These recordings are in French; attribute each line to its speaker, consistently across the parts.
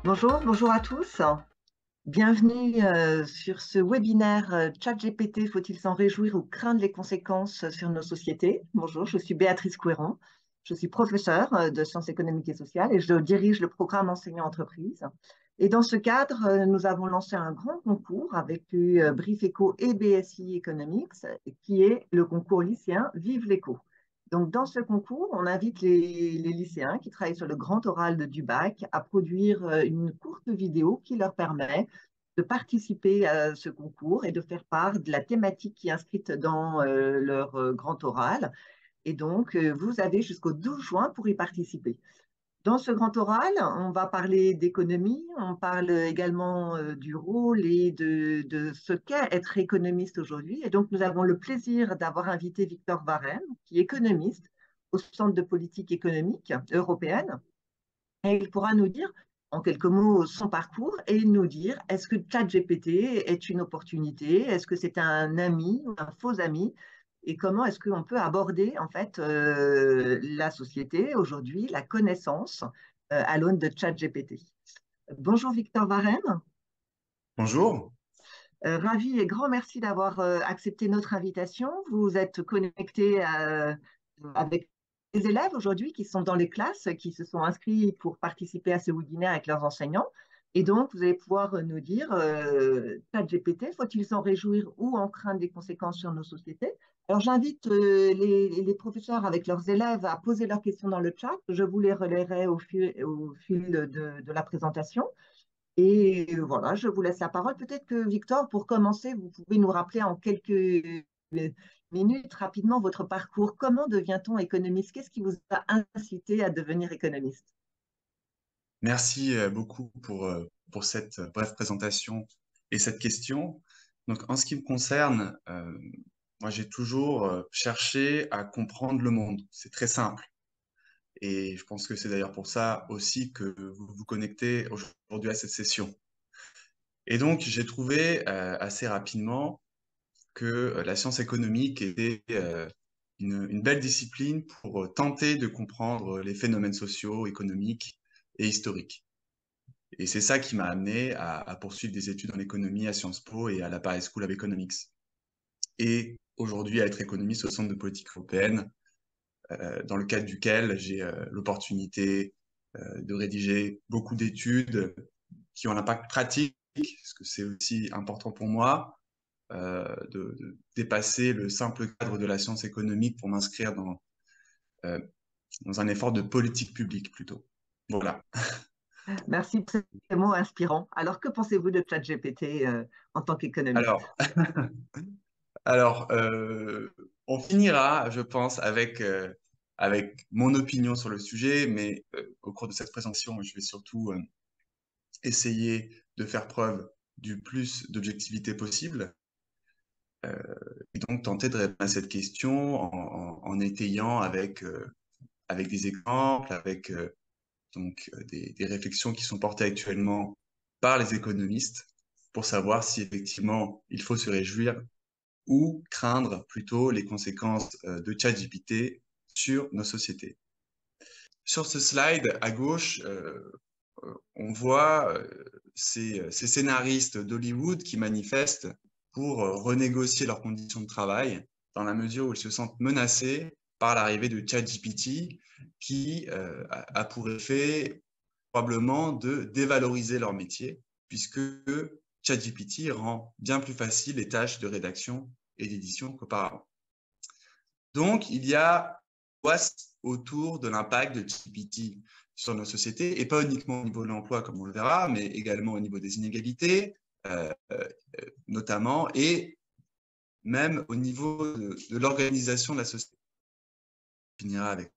Speaker 1: Bonjour à tous. Bienvenue sur ce webinaire ChatGPT, faut-il s'en réjouir ou craindre les conséquences sur nos sociétés? Bonjour, je suis Béatrice Couéran. Je suis professeure de sciences économiques et sociales et je dirige le programme enseignant entreprise. Et dans ce cadre, nous avons lancé un grand concours avec Brief Éco et BSI Economics, qui est le concours lycéen Vive l'éco. Donc, dans ce concours, on invite les lycéens qui travaillent sur le grand oral du bac à produire une courte vidéo qui leur permet de participer à ce concours et de faire part de la thématique qui est inscrite dans leur grand oral. Et donc, vous avez jusqu'au 12 juin pour y participer. Dans ce grand oral, on va parler d'économie, on parle également du rôle et de ce qu'est être économiste aujourd'hui. Et donc, nous avons le plaisir d'avoir invité Victor Varenne, qui est économiste au Centre de politique économique européenne. Et il pourra nous dire, en quelques mots, son parcours et nous dire, est-ce que ChatGPT est une opportunité? Est-ce que c'est un ami ou un faux ami? Et comment est-ce qu'on peut aborder en fait la société aujourd'hui, la connaissance à l'aune de ChatGPT? Bonjour Victor Varenne.
Speaker 2: Bonjour.
Speaker 1: Ravi et grand merci d'avoir accepté notre invitation. Vous êtes connecté avec les élèves aujourd'hui qui sont dans les classes, qui se sont inscrits pour participer à ce webinaire avec leurs enseignants. Et donc, vous allez pouvoir nous dire, ChatGPT, faut-il s'en réjouir ou en craindre des conséquences sur nos sociétés? Alors, j'invite les professeurs avec leurs élèves à poser leurs questions dans le chat. Je vous les relayerai au fil de la présentation. Et voilà, je vous laisse la parole. Peut-être que Victor, pour commencer, vous pouvez nous rappeler en quelques minutes rapidement votre parcours. Comment devient-on économiste? Qu'est-ce qui vous a incité à devenir économiste?
Speaker 2: Merci beaucoup pour cette brève présentation et cette question. Donc, en ce qui me concerne, moi, j'ai toujours cherché à comprendre le monde. C'est très simple. Et je pense que c'est d'ailleurs pour ça aussi que vous vous connectez aujourd'hui à cette session. Et donc, j'ai trouvé assez rapidement que la science économique était une belle discipline pour tenter de comprendre les phénomènes sociaux, économiques et historiques. Et c'est ça qui m'a amené à poursuivre des études en économie à Sciences Po et à la Paris School of Economics. Et aujourd'hui à être économiste au Centre de politique européenne, dans le cadre duquel j'ai l'opportunité de rédiger beaucoup d'études qui ont un impact pratique, parce que c'est aussi important pour moi, de dépasser le simple cadre de la science économique pour m'inscrire euh, dans un effort de politique publique plutôt. Voilà.
Speaker 1: Merci pour ces mots inspirants. Alors, que pensez-vous de ChatGPT en tant qu'économiste?
Speaker 2: Alors, Alors, on finira, je pense, avec mon opinion sur le sujet, mais au cours de cette présentation, je vais surtout essayer de faire preuve du plus d'objectivité possible, euh, et donc tenter de répondre à cette question en étayant avec des exemples, avec des réflexions qui sont portées actuellement par les économistes pour savoir si effectivement il faut se réjouir ou craindre plutôt les conséquences de ChatGPT sur nos sociétés. Sur ce slide à gauche, on voit ces scénaristes d'Hollywood qui manifestent pour renégocier leurs conditions de travail dans la mesure où ils se sentent menacés par l'arrivée de ChatGPT qui a pour effet probablement de dévaloriser leur métier puisque ChatGPT rend bien plus facile les tâches de rédaction et d'édition qu'auparavant. Donc, il y a autour de l'impact de ChatGPT sur nos sociétés, et pas uniquement au niveau de l'emploi, comme on le verra, mais également au niveau des inégalités, notamment, et même au niveau de l'organisation de la société. On finira avec.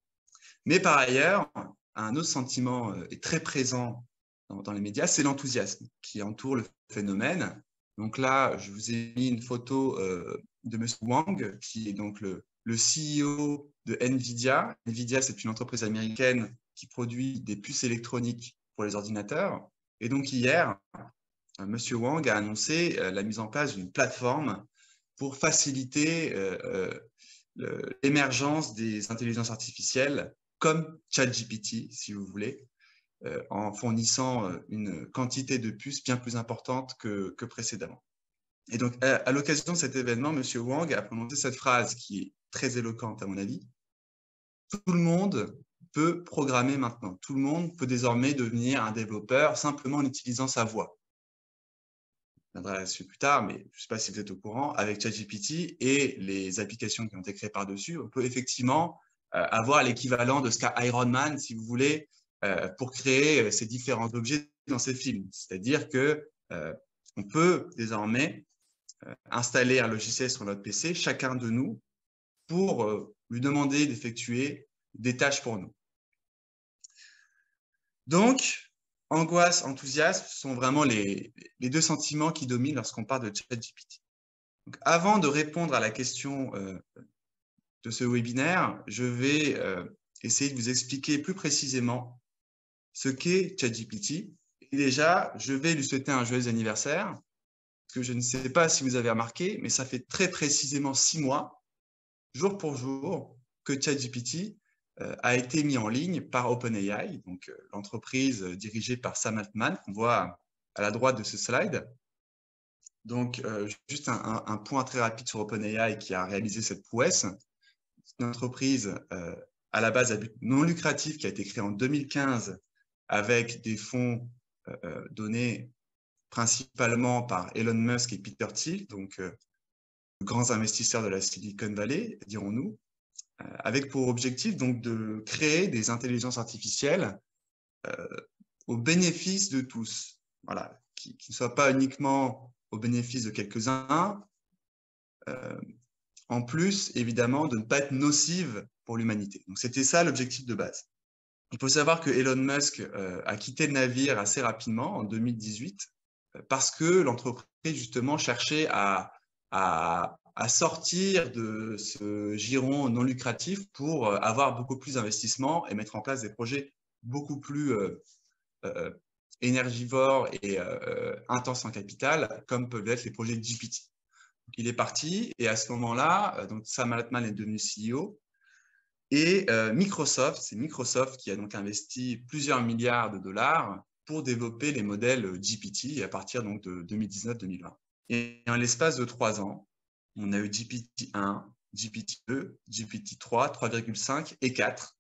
Speaker 2: Mais par ailleurs, un autre sentiment est très présent dans les médias, c'est l'enthousiasme qui entoure le phénomène. Donc là, je vous ai mis une photo de M. Wang, qui est donc le CEO de NVIDIA. NVIDIA, c'est une entreprise américaine qui produit des puces électroniques pour les ordinateurs. Et donc hier, M. Wang a annoncé la mise en place d'une plateforme pour faciliter l'émergence des intelligences artificielles comme ChatGPT, si vous voulez, en fournissant une quantité de puces bien plus importante que précédemment. Et donc, à l'occasion de cet événement, M. Wang a prononcé cette phrase qui est très éloquente à mon avis. Tout le monde peut programmer maintenant. Tout le monde peut désormais devenir un développeur simplement en utilisant sa voix. Je viendrai là-dessus plus tard, mais je ne sais pas si vous êtes au courant, avec ChatGPT et les applications qui ont été créées par-dessus, on peut effectivement avoir l'équivalent de ce qu'a Iron Man, si vous voulez, pour créer ces différents objets dans ces films. C'est-à-dire que on peut désormais installer un logiciel sur notre PC, chacun de nous, pour lui demander d'effectuer des tâches pour nous. Donc, angoisse, enthousiasme sont vraiment les deux sentiments qui dominent lorsqu'on parle de ChatGPT. Donc, avant de répondre à la question de ce webinaire, je vais essayer de vous expliquer plus précisément ce qu'est ChatGPT. Et déjà, je vais lui souhaiter un joyeux anniversaire, parce que je ne sais pas si vous avez remarqué, mais ça fait très précisément 6 mois, jour pour jour, que ChatGPT a été mis en ligne par OpenAI, donc l'entreprise dirigée par Sam Altman, qu'on voit à la droite de ce slide. Donc, juste un point très rapide sur OpenAI qui a réalisé cette prouesse. C'est une entreprise à la base à but non lucratif qui a été créée en 2015 avec des fonds donnés principalement par Elon Musk et Peter Thiel, donc grands investisseurs de la Silicon Valley, dirons-nous, avec pour objectif donc de créer des intelligences artificielles au bénéfice de tous. Voilà, qui ne soient pas uniquement au bénéfice de quelques-uns, en plus, évidemment, de ne pas être nocives pour l'humanité. Donc, c'était ça l'objectif de base. Il faut savoir que Elon Musk a quitté le navire assez rapidement, en 2018, parce que l'entreprise, justement, cherchait à sortir de ce giron non lucratif pour avoir beaucoup plus d'investissements et mettre en place des projets beaucoup plus énergivores et intenses en capital, comme peuvent l'être les projets de GPT. Donc, il est parti et à ce moment-là, donc Sam Altman est devenu CEO et Microsoft, c'est Microsoft qui a donc investi plusieurs milliards de dollars pour développer les modèles GPT à partir donc de 2019-2020. Et en l'espace de 3 ans, on a eu GPT-1, GPT-2, GPT-3, 3,5 et 4.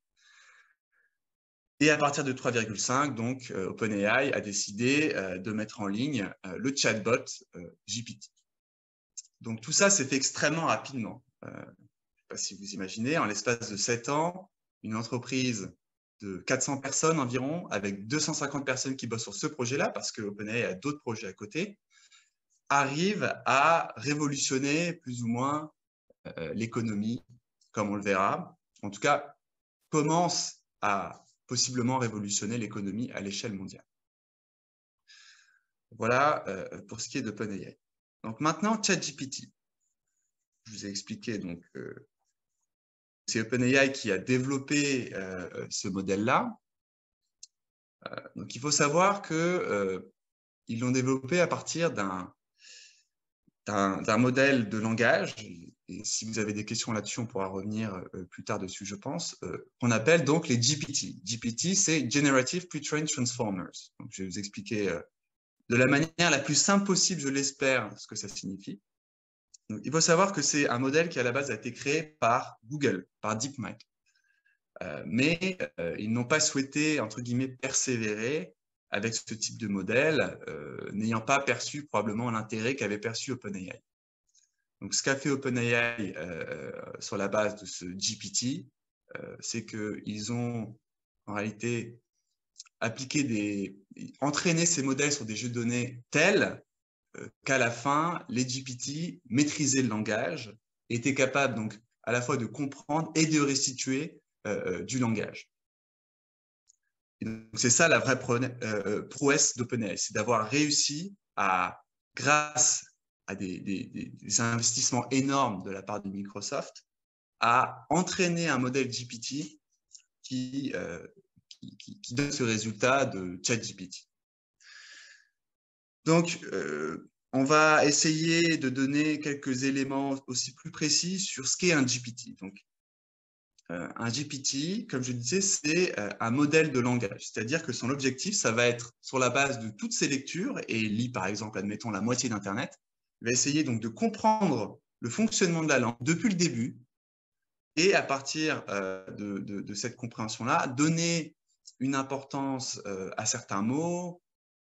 Speaker 2: Et à partir de 3,5, donc OpenAI a décidé de mettre en ligne le chatbot GPT. Donc tout ça s'est fait extrêmement rapidement. Je ne sais pas si vous imaginez, en l'espace de 7 ans, une entreprise de 400 personnes environ, avec 250 personnes qui bossent sur ce projet-là, parce que OpenAI a d'autres projets à côté, arrive à révolutionner plus ou moins l'économie, comme on le verra. En tout cas, commence à possiblement révolutionner l'économie à l'échelle mondiale. Voilà pour ce qui est d'OpenAI. Donc maintenant, ChatGPT. Je vous ai expliqué, donc, c'est OpenAI qui a développé ce modèle-là. Donc, il faut savoir qu'ils l'ont développé à partir d'un modèle de langage. Et si vous avez des questions là-dessus, on pourra revenir plus tard dessus, je pense, qu'on appelle donc les GPT. GPT, c'est Generative Pre-trained Transformers. Donc, je vais vous expliquer de la manière la plus simple possible, je l'espère, ce que ça signifie. Donc, il faut savoir que c'est un modèle qui, à la base, a été créé par Google, par DeepMind. Mais ils n'ont pas souhaité, entre guillemets, persévérer avec ce type de modèle, n'ayant pas perçu probablement l'intérêt qu'avait perçu OpenAI. Donc, ce qu'a fait OpenAI sur la base de ce GPT, c'est qu'ils ont en réalité entraîné ces modèles sur des jeux de données tels qu'à la fin, les GPT maîtrisaient le langage, étaient capables donc à la fois de comprendre et de restituer du langage. C'est ça la vraie prouesse d'OpenAI, c'est d'avoir réussi à, grâce à des investissements énormes de la part de Microsoft, à entraîner un modèle GPT qui donne ce résultat de ChatGPT. Donc, on va essayer de donner quelques éléments aussi plus précis sur ce qu'est un GPT. Donc, un GPT, comme je disais, c'est un modèle de langage. C'est-à-dire que son objectif, ça va être, sur la base de toutes ses lectures, et il lit par exemple, admettons, la moitié d'Internet, il va essayer donc de comprendre le fonctionnement de la langue depuis le début, et à partir de cette compréhension-là, donner une importance à certains mots,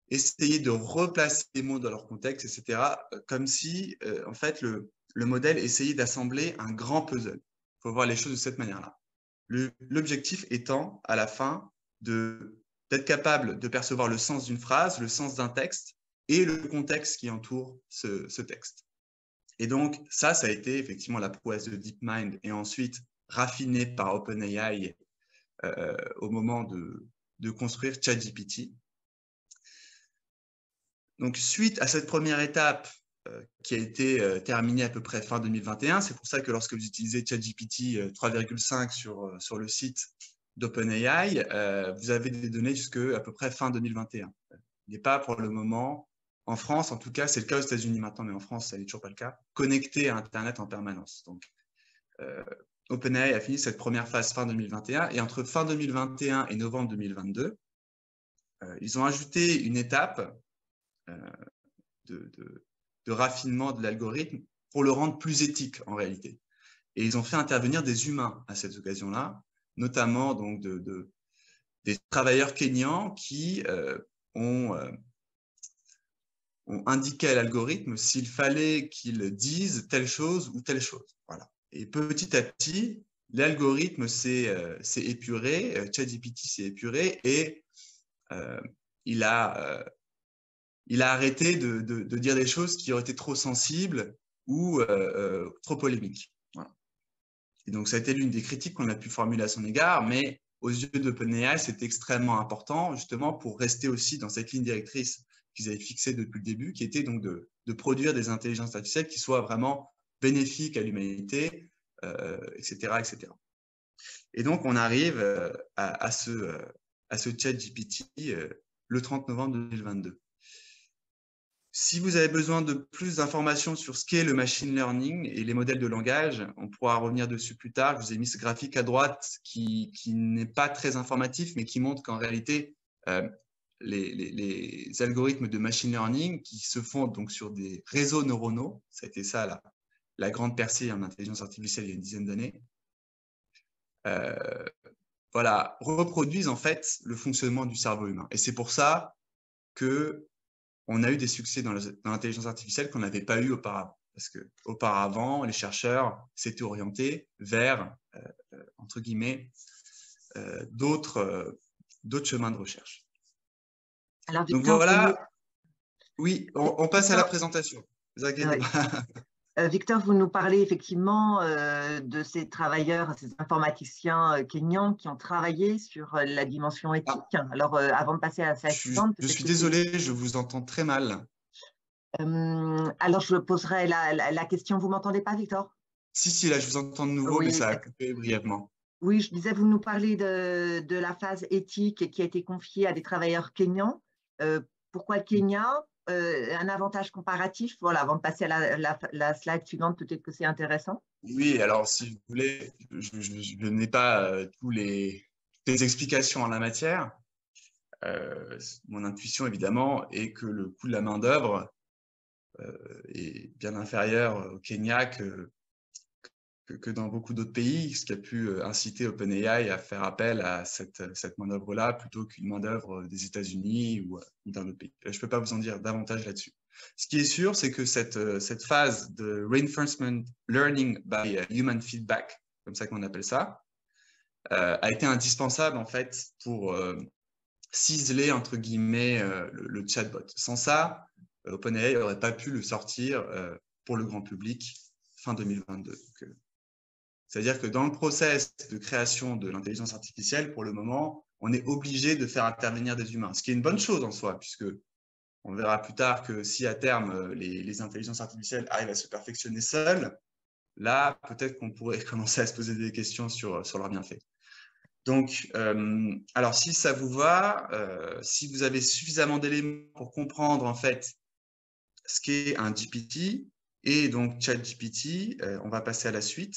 Speaker 2: essayer de replacer les mots dans leur contexte, etc., comme si, en fait, le modèle essayait d'assembler un grand puzzle. Il faut voir les choses de cette manière-là. L'objectif étant, à la fin, d'être capable de percevoir le sens d'une phrase, le sens d'un texte et le contexte qui entoure ce texte. Et donc, ça a été effectivement la prouesse de DeepMind et ensuite raffiné par OpenAI au moment de construire ChatGPT. Donc, suite à cette première étape qui a été terminée à peu près fin 2021, c'est pour ça que lorsque vous utilisez ChatGPT 3,5 sur le site d'OpenAI, vous avez des données jusqu'à peu près fin 2021. Il n'est pas pour le moment, en France, en tout cas, c'est le cas aux États-Unis maintenant, mais en France, ça n'est toujours pas le cas, connecté à Internet en permanence. Donc, OpenAI a fini cette première phase fin 2021 et entre fin 2021 et novembre 2022, ils ont ajouté une étape de raffinement de l'algorithme pour le rendre plus éthique en réalité. Et ils ont fait intervenir des humains à cette occasion-là, notamment donc des travailleurs kenyans qui ont indiqué à l'algorithme s'il fallait qu'il dise telle chose ou telle chose. Voilà. Et petit à petit, l'algorithme s'est épuré, ChatGPT s'est épuré et il a arrêté de dire des choses qui auraient été trop sensibles ou trop polémiques. Voilà. Et donc, ça a été l'une des critiques qu'on a pu formuler à son égard, mais aux yeux d'OpenAI, c'est extrêmement important, justement, pour rester aussi dans cette ligne directrice qu'ils avaient fixée depuis le début, qui était donc de produire des intelligences artificielles qui soient vraiment bénéfiques à l'humanité, etc., etc. Et donc, on arrive à ce ChatGPT le 30 novembre 2022. Si vous avez besoin de plus d'informations sur ce qu'est le machine learning et les modèles de langage, on pourra revenir dessus plus tard. Je vous ai mis ce graphique à droite qui n'est pas très informatif, mais qui montre qu'en réalité, les algorithmes de machine learning qui se font donc sur des réseaux neuronaux, ça a été ça la grande percée en intelligence artificielle il y a une dizaine d'années, voilà, reproduisent en fait le fonctionnement du cerveau humain. Et c'est pour ça que on a eu des succès dans l'intelligence artificielle qu'on n'avait pas eu auparavant. Parce qu'auparavant, les chercheurs s'étaient orientés vers, entre guillemets, d'autres chemins de recherche.
Speaker 1: Alors,
Speaker 2: Donc
Speaker 1: Victor,
Speaker 2: voilà, oui, on passe à la présentation. Ne vous inquiétez pas.
Speaker 1: Victor, vous nous parlez effectivement de ces travailleurs, ces informaticiens kenyans qui ont travaillé sur la dimension éthique. Alors, avant de passer à la slide suivante,
Speaker 2: je suis désolé, je vous entends très mal.
Speaker 1: Alors, je poserai la question. Vous m'entendez pas, Victor?
Speaker 2: Si, là, je vous entends de nouveau, mais
Speaker 1: Oui,
Speaker 2: ça a coupé brièvement.
Speaker 1: oui, je disais, vous nous parlez de la phase éthique qui a été confiée à des travailleurs kenyans. Pourquoi le Kenya? Un avantage comparatif, voilà, avant de passer à la slide suivante, peut-être que c'est intéressant.
Speaker 2: Oui, alors si vous voulez, je n'ai pas toutes les explications en la matière. Mon intuition, évidemment, est que le coût de la main-d'œuvre est bien inférieur au Kenya que dans beaucoup d'autres pays, ce qui a pu inciter OpenAI à faire appel à cette main-d'œuvre-là plutôt qu'une main-d'œuvre des États-Unis ou d'un autre pays. Je ne peux pas vous en dire davantage là-dessus. Ce qui est sûr, c'est que cette phase de reinforcement learning by human feedback, comme ça qu'on appelle ça, a été indispensable en fait pour ciseler entre guillemets le chatbot. Sans ça, OpenAI n'aurait pas pu le sortir pour le grand public fin 2022. Donc, c'est-à-dire que dans le process de création de l'intelligence artificielle, pour le moment, on est obligé de faire intervenir des humains, ce qui est une bonne chose en soi, puisque on verra plus tard que si à terme les intelligences artificielles arrivent à se perfectionner seules, là, peut-être qu'on pourrait commencer à se poser des questions sur leur bienfait. Donc, alors si ça vous va, si vous avez suffisamment d'éléments pour comprendre en fait ce qu'est un GPT et donc ChatGPT, on va passer à la suite.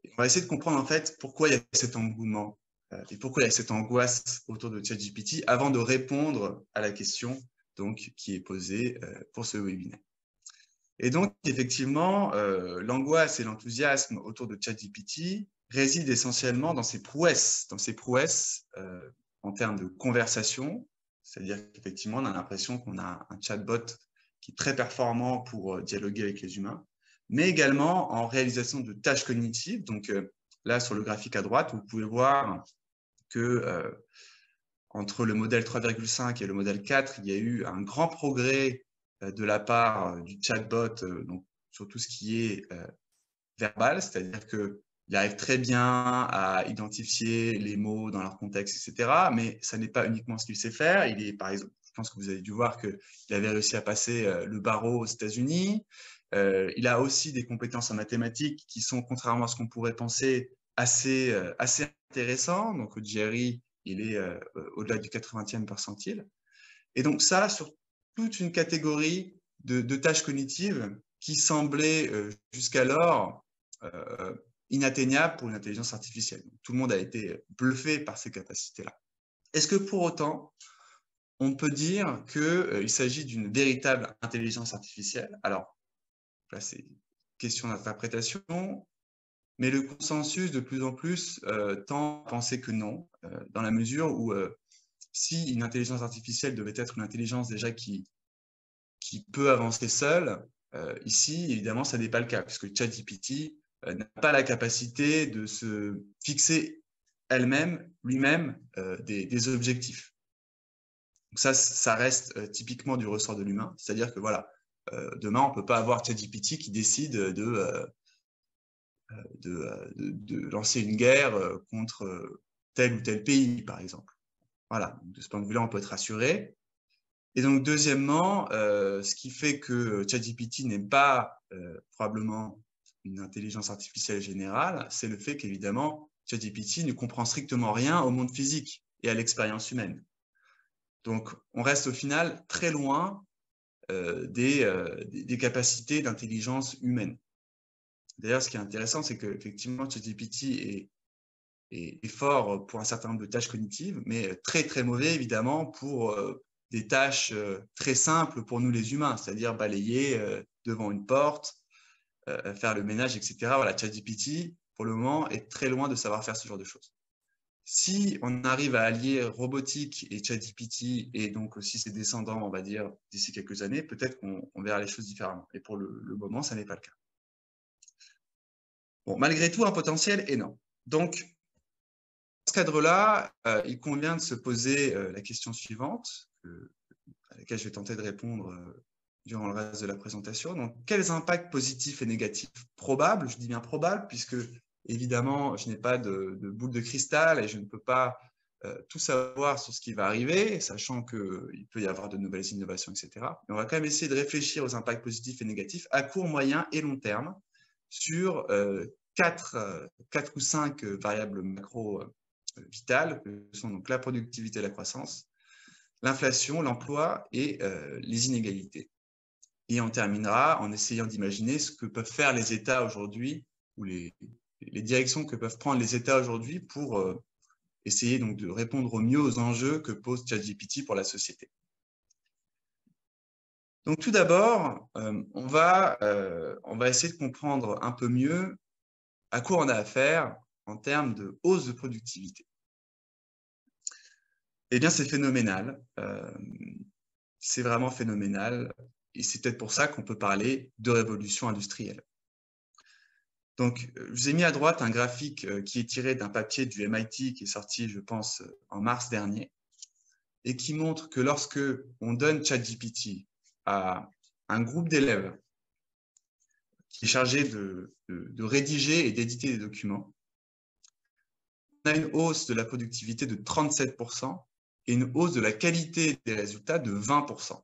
Speaker 2: On va essayer de comprendre en fait pourquoi il y a cet engouement et pourquoi il y a cette angoisse autour de ChatGPT avant de répondre à la question donc, qui est posée pour ce webinaire. Et donc, effectivement, l'angoisse et l'enthousiasme autour de ChatGPT résident essentiellement dans ses prouesses en termes de conversation, c'est-à-dire qu'effectivement, on a l'impression qu'on a un chatbot qui est très performant pour dialoguer avec les humains, mais également en réalisation de tâches cognitives. Donc là, sur le graphique à droite, vous pouvez voir que entre le modèle 3,5 et le modèle 4, il y a eu un grand progrès de la part du chatbot donc, sur tout ce qui est verbal, c'est-à-dire qu'il arrive très bien à identifier les mots dans leur contexte, etc. Mais ça n'est pas uniquement ce qu'il sait faire. Il est, par exemple, je pense que vous avez dû voir qu'il avait réussi à passer le barreau aux États-Unis. Il a aussi des compétences en mathématiques qui sont, contrairement à ce qu'on pourrait penser, assez intéressantes. Donc, Jerry, il est au-delà du 80e percentile. Et donc ça, sur toute une catégorie de tâches cognitives qui semblaient jusqu'alors inatteignables pour une intelligence artificielle. Donc, tout le monde a été bluffé par ces capacités-là. Est-ce que pour autant, on peut dire qu'il s'agit d'une véritable intelligence artificielle? Alors, là, c'est une question d'interprétation, mais le consensus, de plus en plus, tend à penser que non, dans la mesure où si une intelligence artificielle devait être une intelligence déjà qui peut avancer seule, ici, évidemment, ça n'est pas le cas, puisque ChatGPT n'a pas la capacité de se fixer lui-même, des objectifs. Donc ça reste typiquement du ressort de l'humain, c'est-à-dire que voilà, demain, on ne peut pas avoir ChatGPT qui décide de lancer une guerre contre tel ou tel pays, par exemple. Voilà, de ce point de vue-là, on peut être rassuré. Et donc, deuxièmement, ce qui fait que ChatGPT n'est pas probablement une intelligence artificielle générale, c'est le fait qu'évidemment, ChatGPT ne comprend strictement rien au monde physique et à l'expérience humaine. Donc, on reste au final très loin des capacités d'intelligence humaine. D'ailleurs, ce qui est intéressant, c'est qu'effectivement, ChatGPT est fort pour un certain nombre de tâches cognitives, mais très, très mauvais, évidemment, pour des tâches très simples pour nous les humains, c'est-à-dire balayer devant une porte, faire le ménage, etc. Voilà, ChatGPT, pour le moment, est très loin de savoir faire ce genre de choses. Si on arrive à allier robotique et ChatGPT, et donc aussi ses descendants, on va dire, d'ici quelques années, peut-être qu'on verra les choses différemment. Et pour le moment, ça n'est pas le cas. Bon, malgré tout, un potentiel énorme. Donc, dans ce cadre-là, il convient de se poser la question suivante, à laquelle je vais tenter de répondre durant le reste de la présentation. Donc, quels impacts positifs et négatifs probables? Je dis bien probables, puisque évidemment, je n'ai pas de boule de cristal et je ne peux pas tout savoir sur ce qui va arriver, sachant qu'il peut y avoir de nouvelles innovations, etc. Mais on va quand même essayer de réfléchir aux impacts positifs et négatifs à court, moyen et long terme sur 4 ou 5 variables macro vitales, que sont donc la productivité et la croissance, l'inflation, l'emploi et les inégalités. Et on terminera en essayant d'imaginer ce que peuvent faire les États aujourd'hui ou les directions que peuvent prendre les États aujourd'hui pour essayer donc de répondre au mieux aux enjeux que pose ChatGPT pour la société. Donc tout d'abord, on va essayer de comprendre un peu mieux à quoi on a affaire en termes de hausse de productivité. Eh bien, c'est phénoménal. C'est vraiment phénoménal. Et c'est peut-être pour ça qu'on peut parler de révolution industrielle. Donc, je vous ai mis à droite un graphique qui est tiré d'un papier du MIT qui est sorti, je pense, en mars dernier, et qui montre que lorsque on donne ChatGPT à un groupe d'élèves qui est chargé de rédiger et d'éditer des documents, on a une hausse de la productivité de 37% et une hausse de la qualité des résultats de 20%.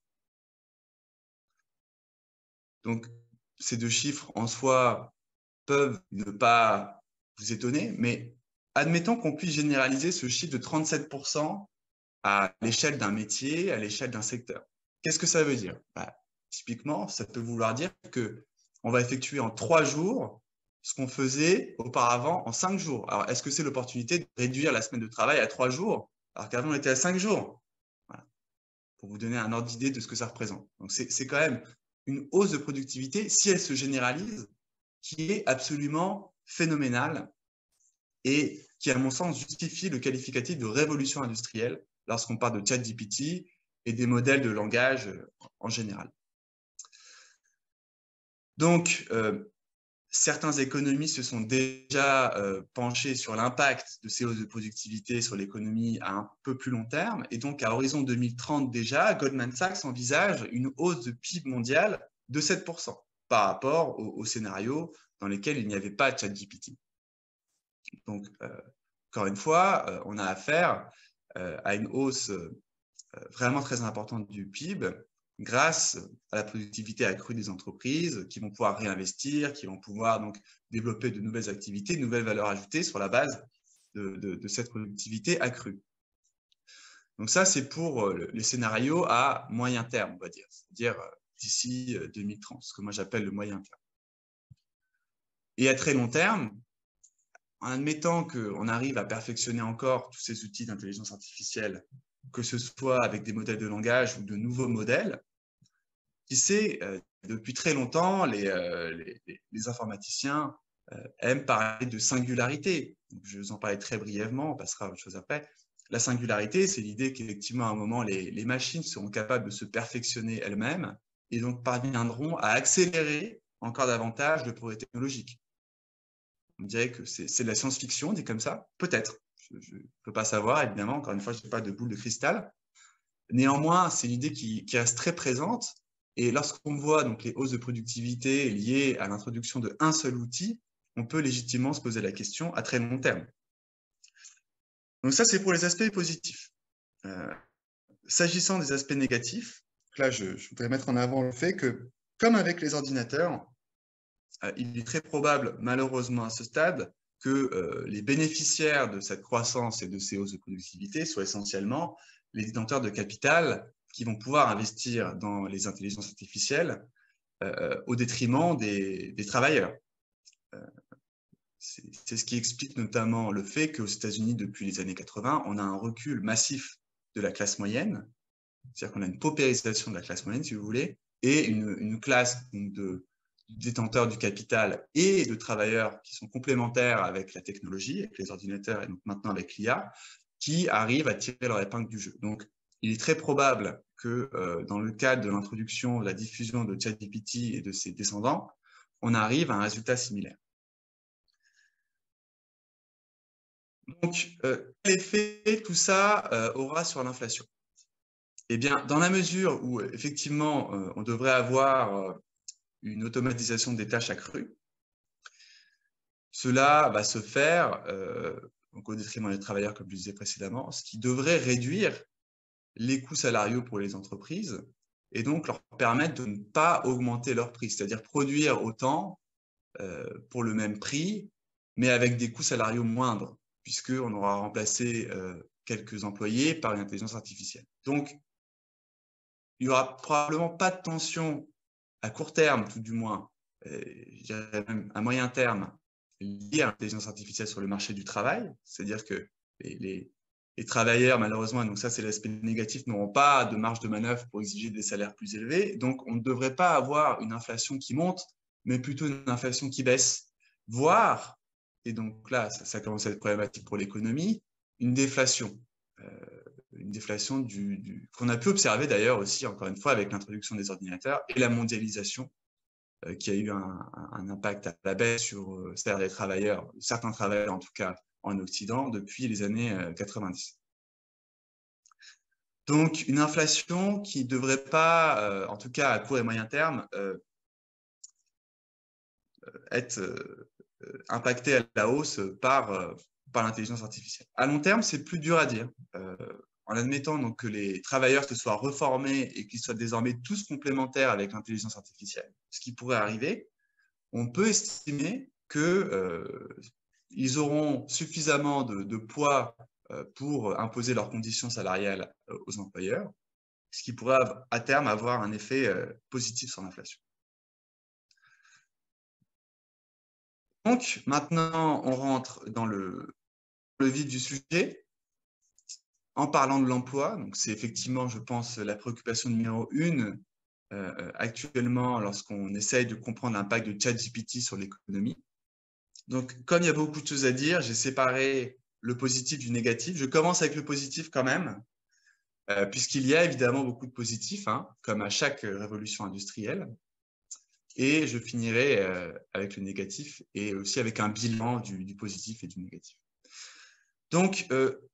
Speaker 2: Donc, ces deux chiffres en soi peuvent ne pas vous étonner, mais admettons qu'on puisse généraliser ce chiffre de 37% à l'échelle d'un métier, à l'échelle d'un secteur. Qu'est-ce que ça veut dire? Typiquement, ça peut vouloir dire qu'on va effectuer en 3 jours ce qu'on faisait auparavant en 5 jours. Alors, est-ce que c'est l'opportunité de réduire la semaine de travail à 3 jours, alors qu'avant, on était à 5 jours? Voilà. Pour vous donner un ordre d'idée de ce que ça représente. Donc, c'est quand même une hausse de productivité, si elle se généralise, qui est absolument phénoménale et qui, à mon sens, justifie le qualificatif de révolution industrielle lorsqu'on parle de ChatGPT et des modèles de langage en général. Donc, certains économistes se sont déjà penchés sur l'impact de ces hausses de productivité sur l'économie à un peu plus long terme. Et donc, à horizon 2030 déjà, Goldman Sachs envisage une hausse de PIB mondial de 7% par rapport au scénario dans lesquels il n'y avait pas de ChatGPT. Donc, encore une fois, on a affaire à une hausse vraiment très importante du PIB grâce à la productivité accrue des entreprises qui vont pouvoir réinvestir, qui vont pouvoir donc développer de nouvelles activités, de nouvelles valeurs ajoutées sur la base de cette productivité accrue. Donc ça, c'est pour les scénarios à moyen terme, on va dire, c'est-à-dire d'ici 2030, ce que moi j'appelle le moyen terme. Et à très long terme, en admettant qu'on arrive à perfectionner encore tous ces outils d'intelligence artificielle, que ce soit avec des modèles de langage ou de nouveaux modèles, qui sait, depuis très longtemps, les informaticiens aiment parler de singularité. Donc, je vais vous en parler très brièvement, on passera à autre chose après. La singularité, c'est l'idée qu'effectivement, à un moment, les machines seront capables de se perfectionner elles-mêmes et donc parviendront à accélérer encore davantage le progrès technologique. On dirait que c'est de la science-fiction, dit comme ça. Peut-être. Je ne peux pas savoir, évidemment. Encore une fois, je n'ai pas de boule de cristal. Néanmoins, c'est une idée qui reste très présente. Et lorsqu'on voit donc les hausses de productivité liées à l'introduction d'un seul outil, on peut légitimement se poser la question à très long terme. Donc ça, c'est pour les aspects positifs. S'agissant des aspects négatifs, là, je voudrais mettre en avant le fait que, comme avec les ordinateurs, il est très probable, malheureusement à ce stade, que les bénéficiaires de cette croissance et de ces hausses de productivité soient essentiellement les détenteurs de capital qui vont pouvoir investir dans les intelligences artificielles au détriment des travailleurs. C'est ce qui explique notamment le fait qu'aux États-Unis, depuis les années 80, on a un recul massif de la classe moyenne, c'est-à-dire qu'on a une paupérisation de la classe moyenne, si vous voulez, et une classe de détenteurs du capital et de travailleurs qui sont complémentaires avec la technologie, avec les ordinateurs et donc maintenant avec l'IA, qui arrivent à tirer leur épingle du jeu. Donc, il est très probable que dans le cadre de l'introduction, de la diffusion de ChatGPT et de ses descendants, on arrive à un résultat similaire. Donc, quel effet tout ça aura sur l'inflation? Eh bien, dans la mesure où, effectivement, on devrait avoir une automatisation des tâches accrues, cela va se faire donc au détriment des travailleurs, comme je disais précédemment, ce qui devrait réduire les coûts salariaux pour les entreprises et donc leur permettre de ne pas augmenter leur prix, c'est-à-dire produire autant pour le même prix, mais avec des coûts salariaux moindres, puisqu'on aura remplacé quelques employés par une intelligence artificielle. Donc, il n'y aura probablement pas de tension à court terme, tout du moins, je dirais même à moyen terme, liée à l'intelligence artificielle sur le marché du travail. C'est-à-dire que les travailleurs, malheureusement, donc ça c'est l'aspect négatif, n'auront pas de marge de manœuvre pour exiger des salaires plus élevés. Donc, on ne devrait pas avoir une inflation qui monte, mais plutôt une inflation qui baisse, voire, et donc là, ça commence à être problématique pour l'économie, une déflation. Une déflation qu'on a pu observer d'ailleurs aussi, encore une fois, avec l'introduction des ordinateurs et la mondialisation qui a eu un impact à la baisse sur des travailleurs, certains travailleurs en tout cas en Occident, depuis les années 90. Donc, une inflation qui ne devrait pas, en tout cas à court et moyen terme, être impactée à la hausse par l'intelligence artificielle. À long terme, c'est plus dur à dire. En admettant donc que les travailleurs se soient reformés et qu'ils soient désormais tous complémentaires avec l'intelligence artificielle, ce qui pourrait arriver, on peut estimer qu'ils auront suffisamment de poids pour imposer leurs conditions salariales aux employeurs, ce qui pourrait à terme avoir un effet positif sur l'inflation. Donc, maintenant, on rentre dans le vif du sujet en parlant de l'emploi. Donc, c'est effectivement, je pense, la préoccupation numéro 1 actuellement lorsqu'on essaye de comprendre l'impact de ChatGPT sur l'économie. Donc, comme il y a beaucoup de choses à dire, j'ai séparé le positif du négatif. Je commence avec le positif quand même, puisqu'il y a évidemment beaucoup de positifs, hein, comme à chaque révolution industrielle. Et je finirai avec le négatif et aussi avec un bilan du positif et du négatif. Donc,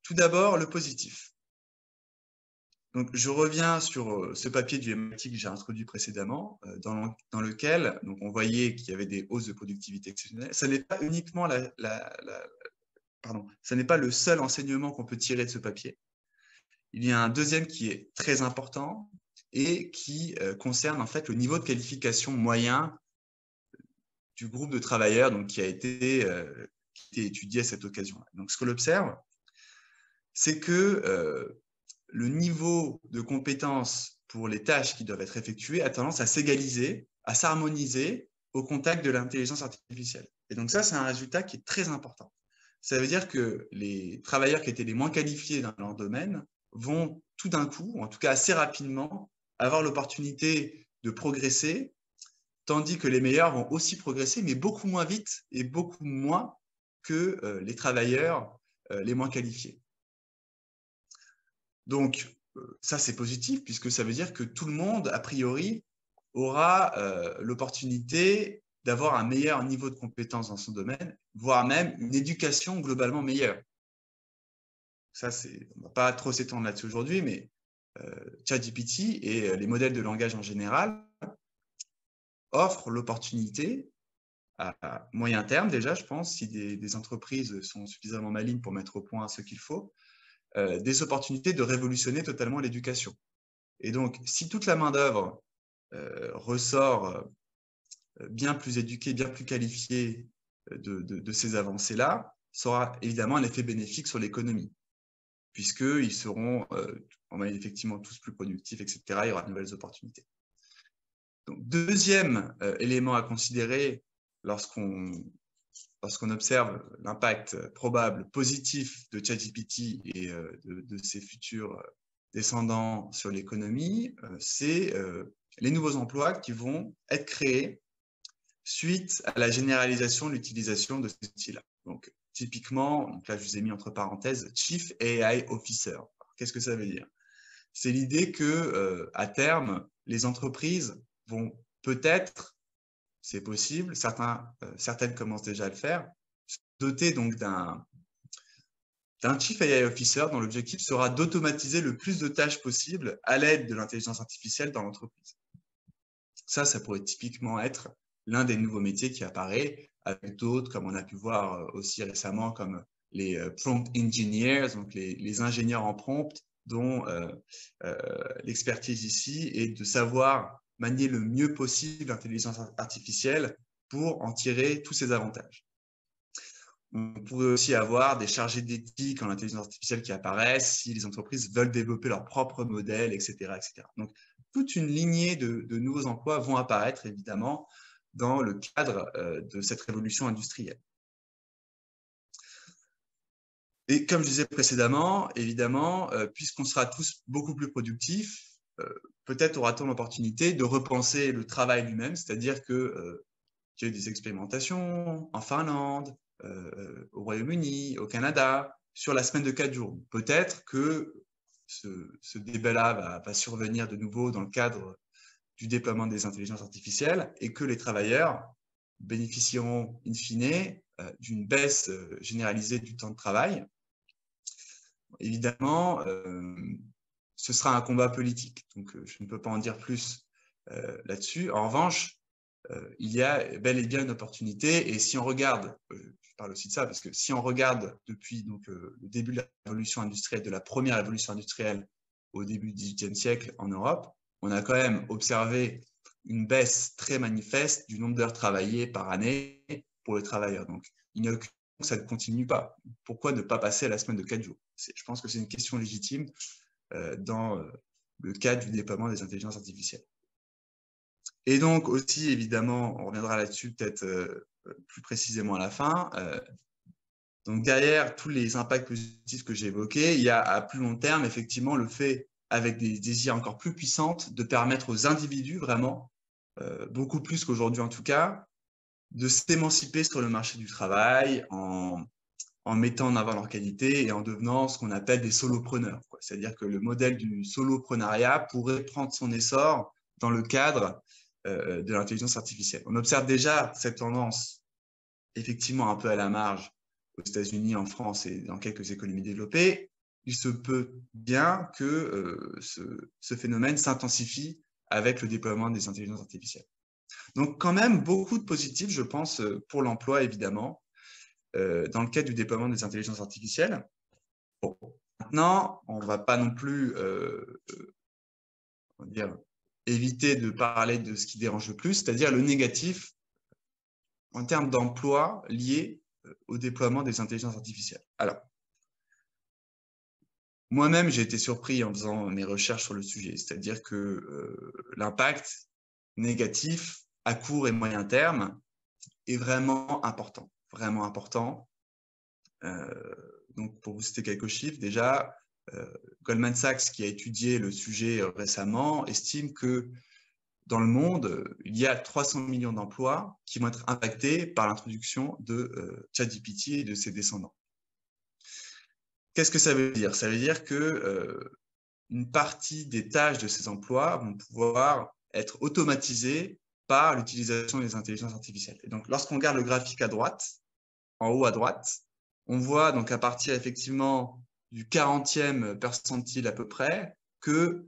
Speaker 2: tout d'abord, le positif. Donc, je reviens sur ce papier du MIT que j'ai introduit précédemment, dans lequel donc, on voyait qu'il y avait des hausses de productivité exceptionnelles. Ce n'est pas uniquement ce n'est pas le seul enseignement qu'on peut tirer de ce papier. Il y a un deuxième qui est très important et qui concerne en fait le niveau de qualification moyen du groupe de travailleurs donc, qui a été étudié à cette occasion. Donc, ce que l'on observe, c'est que le niveau de compétence pour les tâches qui doivent être effectuées a tendance à s'égaliser, à s'harmoniser au contact de l'intelligence artificielle. Et donc ça, c'est un résultat qui est très important. Ça veut dire que les travailleurs qui étaient les moins qualifiés dans leur domaine vont tout d'un coup, ou en tout cas assez rapidement, avoir l'opportunité de progresser, tandis que les meilleurs vont aussi progresser, mais beaucoup moins vite et beaucoup moins que les travailleurs les moins qualifiés. Donc, ça, c'est positif, puisque ça veut dire que tout le monde, a priori, aura l'opportunité d'avoir un meilleur niveau de compétence dans son domaine, voire même une éducation globalement meilleure. Ça, on ne va pas trop s'étendre là-dessus aujourd'hui, mais ChatGPT et les modèles de langage en général offrent l'opportunité à moyen terme déjà, je pense, si des entreprises sont suffisamment malignes pour mettre au point ce qu'il faut, des opportunités de révolutionner totalement l'éducation. Et donc, si toute la main-d'œuvre ressort bien plus éduquée, bien plus qualifiée de ces avancées-là, ça aura évidemment un effet bénéfique sur l'économie, puisqu'ils seront effectivement tous plus productifs, etc. Il y aura de nouvelles opportunités. Donc, deuxième élément à considérer lorsqu'on observe l'impact probable positif de ChatGPT et de ses futurs descendants sur l'économie, c'est les nouveaux emplois qui vont être créés suite à la généralisation de l'utilisation de ces outils-là. Donc, typiquement, donc là, je vous ai mis entre parenthèses Chief AI Officer. Qu'est-ce que ça veut dire? C'est l'idée que, à terme, les entreprises vont peut-être, c'est possible, certaines commencent déjà à le faire, se doter donc d'un Chief AI Officer dont l'objectif sera d'automatiser le plus de tâches possible à l'aide de l'intelligence artificielle dans l'entreprise. Ça pourrait typiquement être l'un des nouveaux métiers qui apparaît, avec d'autres, comme on a pu voir aussi récemment, comme les prompt engineers, donc les ingénieurs en prompt, dont l'expertise ici est de savoir manier le mieux possible l'intelligence artificielle pour en tirer tous ses avantages. On pourrait aussi avoir des chargés d'éthique en intelligence artificielle qui apparaissent si les entreprises veulent développer leur propre modèle, etc., etc. Donc, toute une lignée de nouveaux emplois vont apparaître, évidemment, dans le cadre de cette révolution industrielle. Et comme je disais précédemment, évidemment, puisqu'on sera tous beaucoup plus productifs, peut-être aura-t-on l'opportunité de repenser le travail lui-même, c'est-à-dire qu'il y a eu des expérimentations en Finlande, au Royaume-Uni, au Canada, sur la semaine de 4 jours. Peut-être que ce débat-là va survenir de nouveau dans le cadre du déploiement des intelligences artificielles et que les travailleurs bénéficieront in fine d'une baisse généralisée du temps de travail. Évidemment, ce sera un combat politique, donc je ne peux pas en dire plus là-dessus. En revanche, il y a bel et bien une opportunité. Et si on regarde, je parle aussi de ça, parce que si on regarde depuis donc, le début de la révolution industrielle, de la première révolution industrielle au début du XVIIIe siècle en Europe, on a quand même observé une baisse très manifeste du nombre d'heures travaillées par année pour les travailleurs. Donc, il n'y a aucune raison que ça ne continue pas. Pourquoi ne pas passer à la semaine de 4 jours? Je pense que c'est une question légitime dans le cadre du déploiement des intelligences artificielles. Et donc aussi, évidemment, on reviendra là-dessus peut-être plus précisément à la fin. Donc derrière tous les impacts positifs que j'ai évoqués, il y a à plus long terme effectivement le fait, avec des désirs encore plus puissantes, de permettre aux individus vraiment, beaucoup plus qu'aujourd'hui en tout cas, de s'émanciper sur le marché du travail en mettant en avant leur qualité et en devenant ce qu'on appelle des solopreneurs. C'est-à-dire que le modèle du soloprenariat pourrait prendre son essor dans le cadre de l'intelligence artificielle. On observe déjà cette tendance effectivement un peu à la marge aux États-Unis, en France et dans quelques économies développées. Il se peut bien que ce phénomène s'intensifie avec le déploiement des intelligences artificielles. Donc quand même beaucoup de positifs, je pense, pour l'emploi évidemment, dans le cadre du déploiement des intelligences artificielles. Bon. Maintenant, on ne va pas non plus on va dire, éviter de parler de ce qui dérange le plus, c'est-à-dire le négatif en termes d'emploi liés au déploiement des intelligences artificielles. Alors, moi-même, j'ai été surpris en faisant mes recherches sur le sujet, c'est-à-dire que l'impact négatif à court et moyen terme est vraiment important, vraiment important. Donc, pour vous citer quelques chiffres, déjà, Goldman Sachs, qui a étudié le sujet récemment, estime que dans le monde, il y a 300 millions d'emplois qui vont être impactés par l'introduction de ChatGPT et de ses descendants. Qu'est-ce que ça veut dire? Ça veut dire que une partie des tâches de ces emplois vont pouvoir être automatisées par l'utilisation des intelligences artificielles. Et donc, lorsqu'on regarde le graphique à droite, en haut à droite, on voit donc à partir effectivement du 40e percentile à peu près que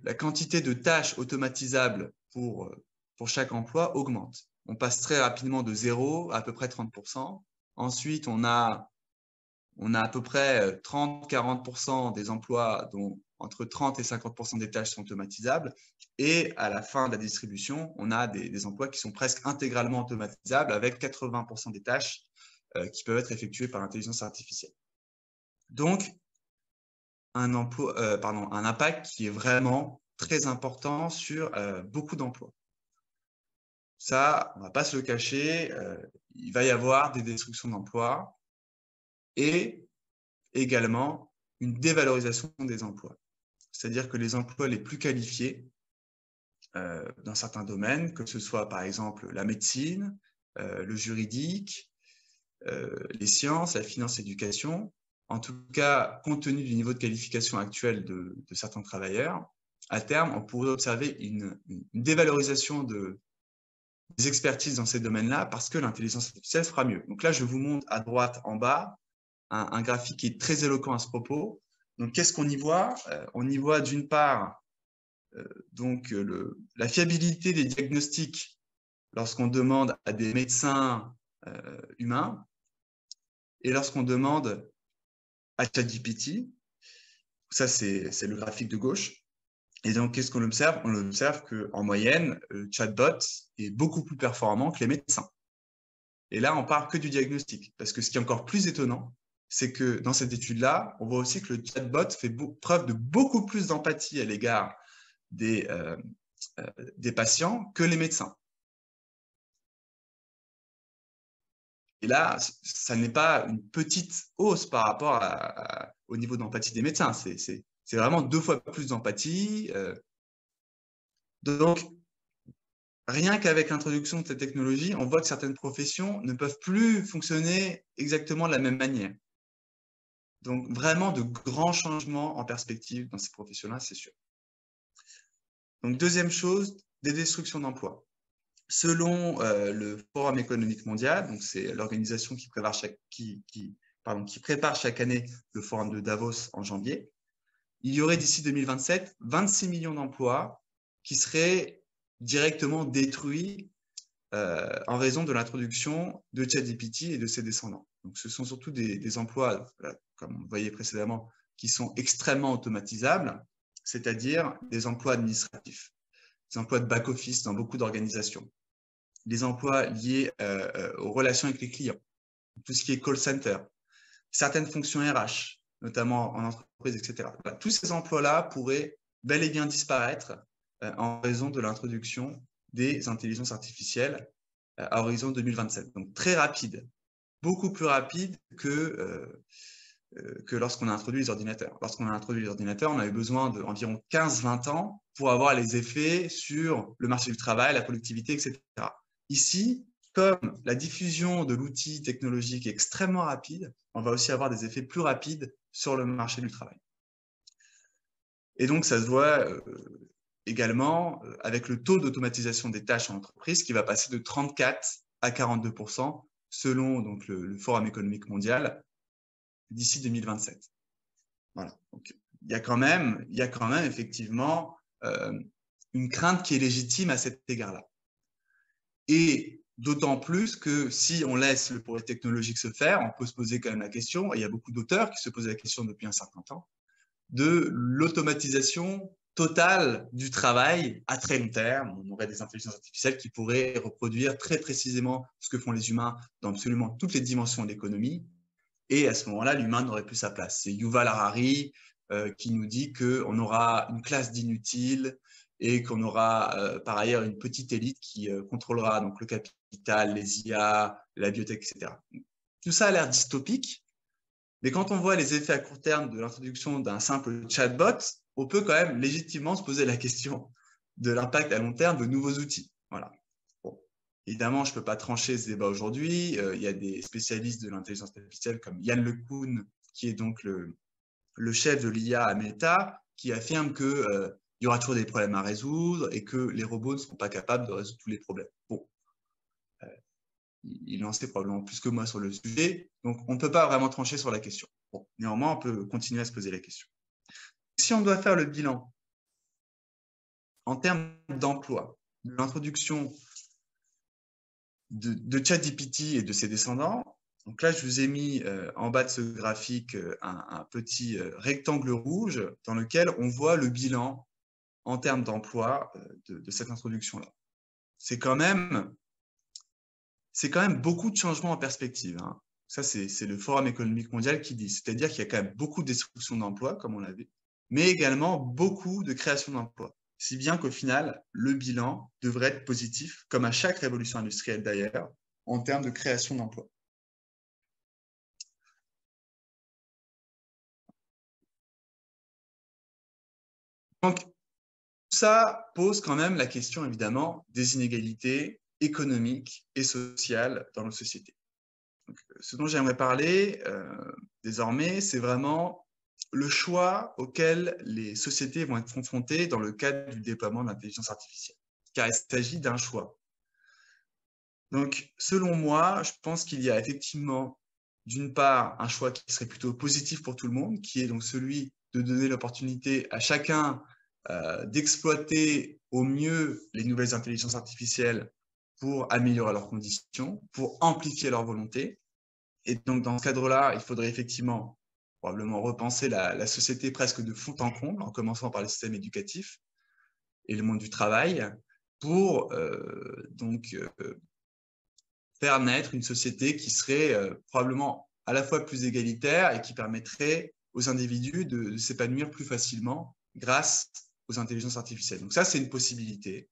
Speaker 2: la quantité de tâches automatisables pour chaque emploi augmente. On passe très rapidement de 0 à peu près 30%. Ensuite, on a à peu près 30-40% des emplois dont entre 30 et 50% des tâches sont automatisables. Et à la fin de la distribution, on a des emplois qui sont presque intégralement automatisables avec 80% des tâches qui peuvent être effectuées par l'intelligence artificielle. Donc, un impact qui est vraiment très important sur beaucoup d'emplois. Ça, on ne va pas se le cacher, il va y avoir des destructions d'emplois et également une dévalorisation des emplois. C'est-à-dire que les emplois les plus qualifiés dans certains domaines, que ce soit par exemple la médecine, le juridique, les sciences, la finance, l'éducation, en tout cas, compte tenu du niveau de qualification actuel de certains travailleurs, à terme, on pourrait observer une dévalorisation des expertises dans ces domaines-là parce que l'intelligence artificielle fera mieux. Donc là, je vous montre à droite, en bas, un graphique qui est très éloquent à ce propos. Donc, qu'est-ce qu'on y voit? On y voit d'une part la fiabilité des diagnostics lorsqu'on demande à des médecins humains et lorsqu'on demande à ChatGPT. Ça, c'est le graphique de gauche. Et donc, qu'est-ce qu'on observe? On observe qu'en moyenne, le chatbot est beaucoup plus performant que les médecins. Et là, on parle que du diagnostic. Parce que ce qui est encore plus étonnant, c'est que dans cette étude-là, on voit aussi que le chatbot fait preuve de beaucoup plus d'empathie à l'égard des patients que les médecins. Et là, ça n'est pas une petite hausse par rapport au niveau d'empathie des médecins. C'est vraiment 2 fois plus d'empathie. Donc, rien qu'avec l'introduction de cette technologie, on voit que certaines professions ne peuvent plus fonctionner exactement de la même manière. Donc, vraiment de grands changements en perspective dans ces professions-là, c'est sûr. Donc, deuxième chose, des destructions d'emplois. Selon le Forum économique mondial, donc c'est l'organisation qui prépare chaque année le Forum de Davos en janvier, il y aurait d'ici 2027 26 millions d'emplois qui seraient directement détruits en raison de l'introduction de ChatGPT et de ses descendants. Donc, ce sont surtout des emplois, comme vous voyez précédemment, qui sont extrêmement automatisables, c'est-à-dire des emplois administratifs, des emplois de back-office dans beaucoup d'organisations, des emplois liés aux relations avec les clients, tout ce qui est call center, certaines fonctions RH, notamment en entreprise, etc. Voilà, tous ces emplois-là pourraient bel et bien disparaître en raison de l'introduction des intelligences artificielles à horizon 2027. Donc très rapide, beaucoup plus rapide que lorsqu'on a introduit les ordinateurs. Lorsqu'on a introduit les ordinateurs, on avait besoin d'environ 15-20 ans pour avoir les effets sur le marché du travail, la productivité, etc. Ici, comme la diffusion de l'outil technologique est extrêmement rapide, on va aussi avoir des effets plus rapides sur le marché du travail. Et donc, ça se voit également avec le taux d'automatisation des tâches en entreprise qui va passer de 34 à 42% selon donc, le Forum économique mondial d'ici 2027. Voilà. Donc, il y a quand même effectivement une crainte qui est légitime à cet égard-là. Et d'autant plus que si on laisse le progrès technologique se faire, on peut se poser quand même la question, et il y a beaucoup d'auteurs qui se posent la question depuis un certain temps, de l'automatisation totale du travail à très long terme. On aurait des intelligences artificielles qui pourraient reproduire très précisément ce que font les humains dans absolument toutes les dimensions de l'économie. Et à ce moment-là, l'humain n'aurait plus sa place. C'est Yuval Harari qui nous dit qu'on aura une classe d'inutiles et qu'on aura par ailleurs une petite élite qui contrôlera donc le capital, les IA, la biotech, etc. Tout ça a l'air dystopique, mais quand on voit les effets à court terme de l'introduction d'un simple chatbot, on peut quand même légitimement se poser la question de l'impact à long terme de nouveaux outils. Voilà. Bon. Évidemment, je ne peux pas trancher ce débat aujourd'hui. Il y a des spécialistes de l'intelligence artificielle comme Yann LeCun, qui est donc le chef de l'IA à Meta, qui affirme qu'il y aura toujours des problèmes à résoudre et que les robots ne seront pas capables de résoudre tous les problèmes. Bon. Il en sait probablement plus que moi sur le sujet, donc on ne peut pas vraiment trancher sur la question. Bon, néanmoins, on peut continuer à se poser la question. Si on doit faire le bilan en termes d'emploi, de l'introduction de ChatGPT et de ses descendants, donc là, je vous ai mis en bas de ce graphique un petit rectangle rouge dans lequel on voit le bilan en termes d'emploi de cette introduction-là. C'est quand même beaucoup de changements en perspective. Hein. Ça, c'est le Forum économique mondial qui dit. C'est-à-dire qu'il y a quand même beaucoup de destruction d'emplois, comme on l'a vu, mais également beaucoup de création d'emplois. Si bien qu'au final, le bilan devrait être positif, comme à chaque révolution industrielle d'ailleurs, en termes de création d'emplois. Donc, ça pose quand même la question, évidemment, des inégalités économiques et sociales dans nos sociétés. Donc, ce dont j'aimerais parler désormais, c'est vraiment le choix auquel les sociétés vont être confrontées dans le cadre du déploiement de l'intelligence artificielle, car il s'agit d'un choix. Donc, selon moi, je pense qu'il y a effectivement, d'une part, un choix qui serait plutôt positif pour tout le monde, qui est donc celui de donner l'opportunité à chacun d'exploiter au mieux les nouvelles intelligences artificielles pour améliorer leurs conditions, pour amplifier leur volonté. Et donc, dans ce cadre-là, il faudrait effectivement probablement repenser la société presque de fond en comble, en commençant par le système éducatif et le monde du travail, pour faire naître une société qui serait probablement à la fois plus égalitaire et qui permettrait aux individus de s'épanouir plus facilement grâce aux intelligences artificielles. Donc ça, c'est une possibilité.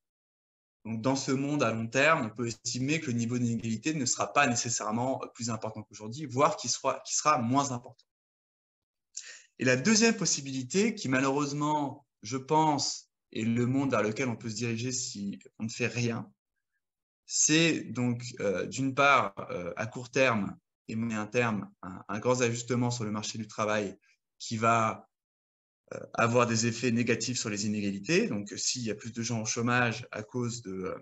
Speaker 2: Donc, dans ce monde à long terme, on peut estimer que le niveau d'inégalité ne sera pas nécessairement plus important qu'aujourd'hui, voire qu'il sera moins important. Et la deuxième possibilité, qui malheureusement, je pense, est le monde vers lequel on peut se diriger si on ne fait rien, c'est donc d'une part, à court terme et moyen terme, un grand ajustement sur le marché du travail qui va avoir des effets négatifs sur les inégalités. Donc, s'il y a plus de gens au chômage à cause de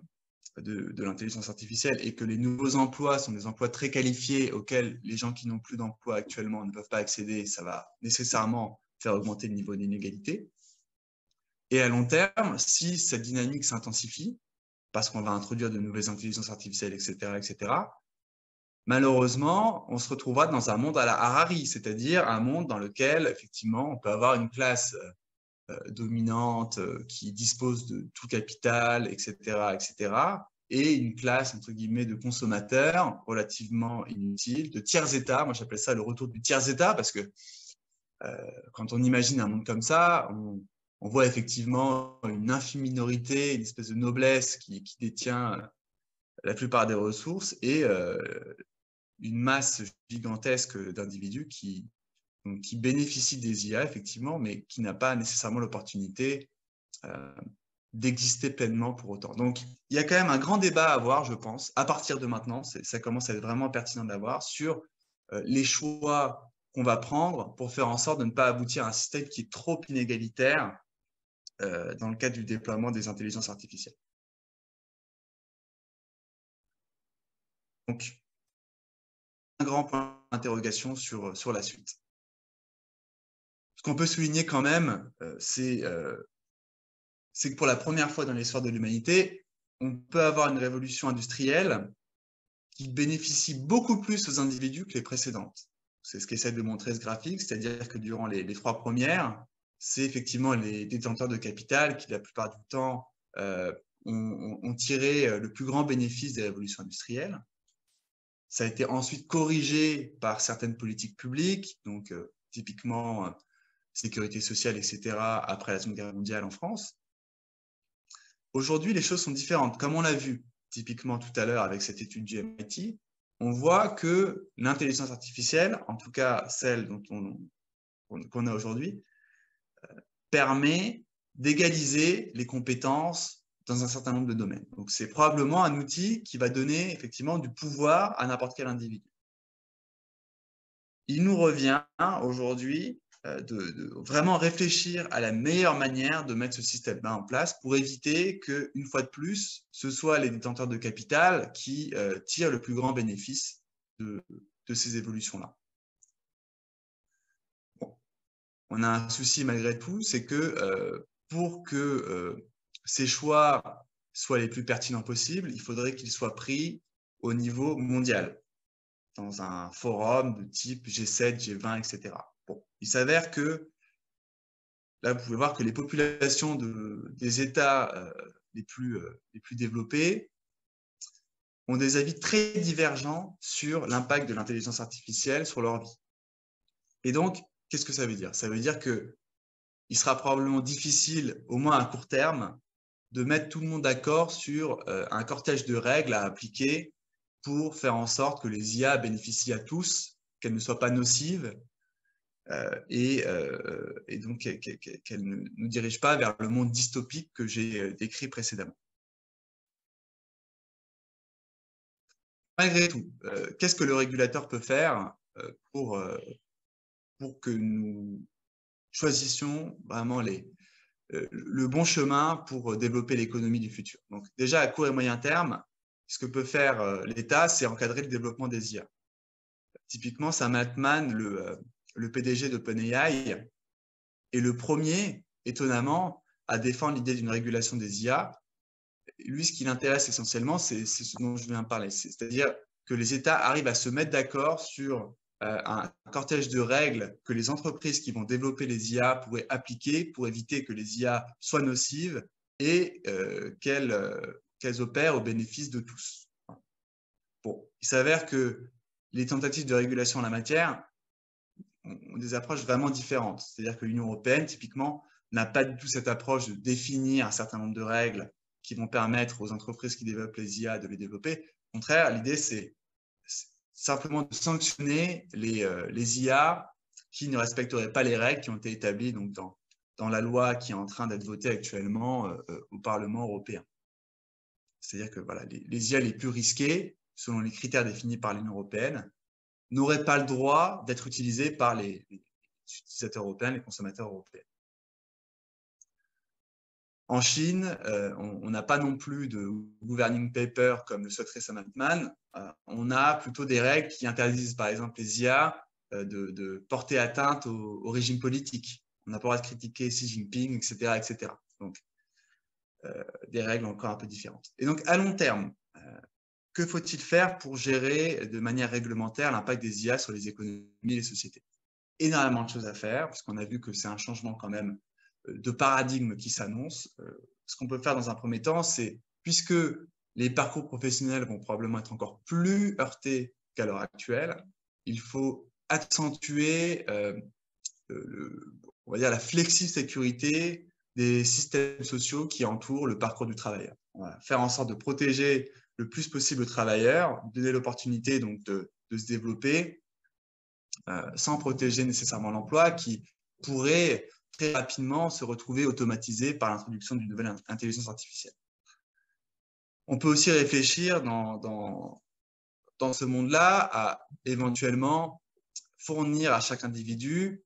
Speaker 2: l'intelligence artificielle et que les nouveaux emplois sont des emplois très qualifiés auxquels les gens qui n'ont plus d'emploi actuellement ne peuvent pas accéder, ça va nécessairement faire augmenter le niveau d'inégalité. Et à long terme, si cette dynamique s'intensifie, parce qu'on va introduire de nouvelles intelligences artificielles, etc., malheureusement, on se retrouvera dans un monde à la Harari, c'est-à-dire un monde dans lequel, effectivement, on peut avoir une classe dominante qui dispose de tout capital, etc., et une classe, entre guillemets, de consommateurs relativement inutiles, de tiers-État. Moi, j'appelle ça le retour du tiers-État, parce que quand on imagine un monde comme ça, on voit effectivement une infime minorité, une espèce de noblesse qui détient la plupart des ressources et une masse gigantesque d'individus qui bénéficient des IA, effectivement, mais qui n'a pas nécessairement l'opportunité d'exister pleinement pour autant. Donc, il y a quand même un grand débat à avoir, je pense, à partir de maintenant, ça commence à être vraiment pertinent d'avoir, sur les choix qu'on va prendre pour faire en sorte de ne pas aboutir à un système qui est trop inégalitaire dans le cadre du déploiement des intelligences artificielles. Donc, un grand point d'interrogation sur la suite. Ce qu'on peut souligner quand même, c'est que pour la première fois dans l'histoire de l'humanité, on peut avoir une révolution industrielle qui bénéficie beaucoup plus aux individus que les précédentes. C'est ce qu'essaie de montrer ce graphique, c'est-à-dire que durant les 3 premières, c'est effectivement les détenteurs de capital qui, la plupart du temps, ont tiré le plus grand bénéfice des révolutions industrielles. Ça a été ensuite corrigé par certaines politiques publiques, donc typiquement sécurité sociale, etc., après la Seconde Guerre mondiale en France. Aujourd'hui, les choses sont différentes. Comme on l'a vu typiquement tout à l'heure avec cette étude du MIT, on voit que l'intelligence artificielle, en tout cas celle qu'on a aujourd'hui, permet d'égaliser les compétences dans un certain nombre de domaines. Donc, c'est probablement un outil qui va donner effectivement du pouvoir à n'importe quel individu. Il nous revient aujourd'hui de vraiment réfléchir à la meilleure manière de mettre ce système-là en place pour éviter qu'une fois de plus, ce soit les détenteurs de capital qui tirent le plus grand bénéfice de ces évolutions-là. Bon. On a un souci malgré tout, c'est que pour que ces choix soient les plus pertinents possibles, il faudrait qu'ils soient pris au niveau mondial, dans un forum de type G7, G20, etc. Bon, il s'avère que, là, vous pouvez voir que les populations des États les plus développés ont des avis très divergents sur l'impact de l'intelligence artificielle sur leur vie. Et donc, qu'est-ce que ça veut dire? Ça veut dire qu'il sera probablement difficile, au moins à court terme, de mettre tout le monde d'accord sur un cortège de règles à appliquer pour faire en sorte que les IA bénéficient à tous, qu'elles ne soient pas nocives et donc qu'elles ne nous dirigent pas vers le monde dystopique que j'ai décrit précédemment. Malgré tout, qu'est-ce que le régulateur peut faire pour que nous choisissions vraiment le bon chemin pour développer l'économie du futur? Donc déjà, à court et moyen terme, ce que peut faire l'État, c'est encadrer le développement des IA. Typiquement, Sam Altman, le PDG d'OpenAI, est le premier, étonnamment, à défendre l'idée d'une régulation des IA. Lui, ce qui l'intéresse essentiellement, c'est ce dont je viens de parler. C'est-à-dire que les États arrivent à se mettre d'accord sur un cortège de règles que les entreprises qui vont développer les IA pourraient appliquer pour éviter que les IA soient nocives et qu'elles opèrent au bénéfice de tous. Bon, il s'avère que les tentatives de régulation en la matière ont des approches vraiment différentes. C'est-à-dire que l'Union européenne, typiquement, n'a pas du tout cette approche de définir un certain nombre de règles qui vont permettre aux entreprises qui développent les IA de les développer. Au contraire, l'idée, c'est simplement de sanctionner les IA qui ne respecteraient pas les règles qui ont été établies donc, dans la loi qui est en train d'être votée actuellement au Parlement européen. C'est-à-dire que voilà, les IA les plus risquées, selon les critères définis par l'Union européenne, n'auraient pas le droit d'être utilisés par les utilisateurs européens, les consommateurs européens. En Chine, on n'a pas non plus de governing paper comme le souhaiterait Sam Altman. On a plutôt des règles qui interdisent, par exemple, les IA de porter atteinte au régime politique. On n'a pas le droit de critiquer Xi Jinping, etc., etc. Donc, des règles encore un peu différentes. Et donc, à long terme, que faut-il faire pour gérer de manière réglementaire l'impact des IA sur les économies et les sociétés? Énormément de choses à faire, parce qu'on a vu que c'est un changement quand même de paradigme qui s'annonce. Ce qu'on peut faire dans un premier temps, c'est, puisque les parcours professionnels vont probablement être encore plus heurtés qu'à l'heure actuelle, il faut accentuer on va dire la flexi-sécurité des systèmes sociaux qui entourent le parcours du travailleur. On va faire en sorte de protéger le plus possible aux travailleurs, donner l'opportunité donc de se développer sans protéger nécessairement l'emploi qui pourrait très rapidement se retrouver automatisé par l'introduction d'une nouvelle intelligence artificielle. On peut aussi réfléchir dans ce monde-là à éventuellement fournir à chaque individu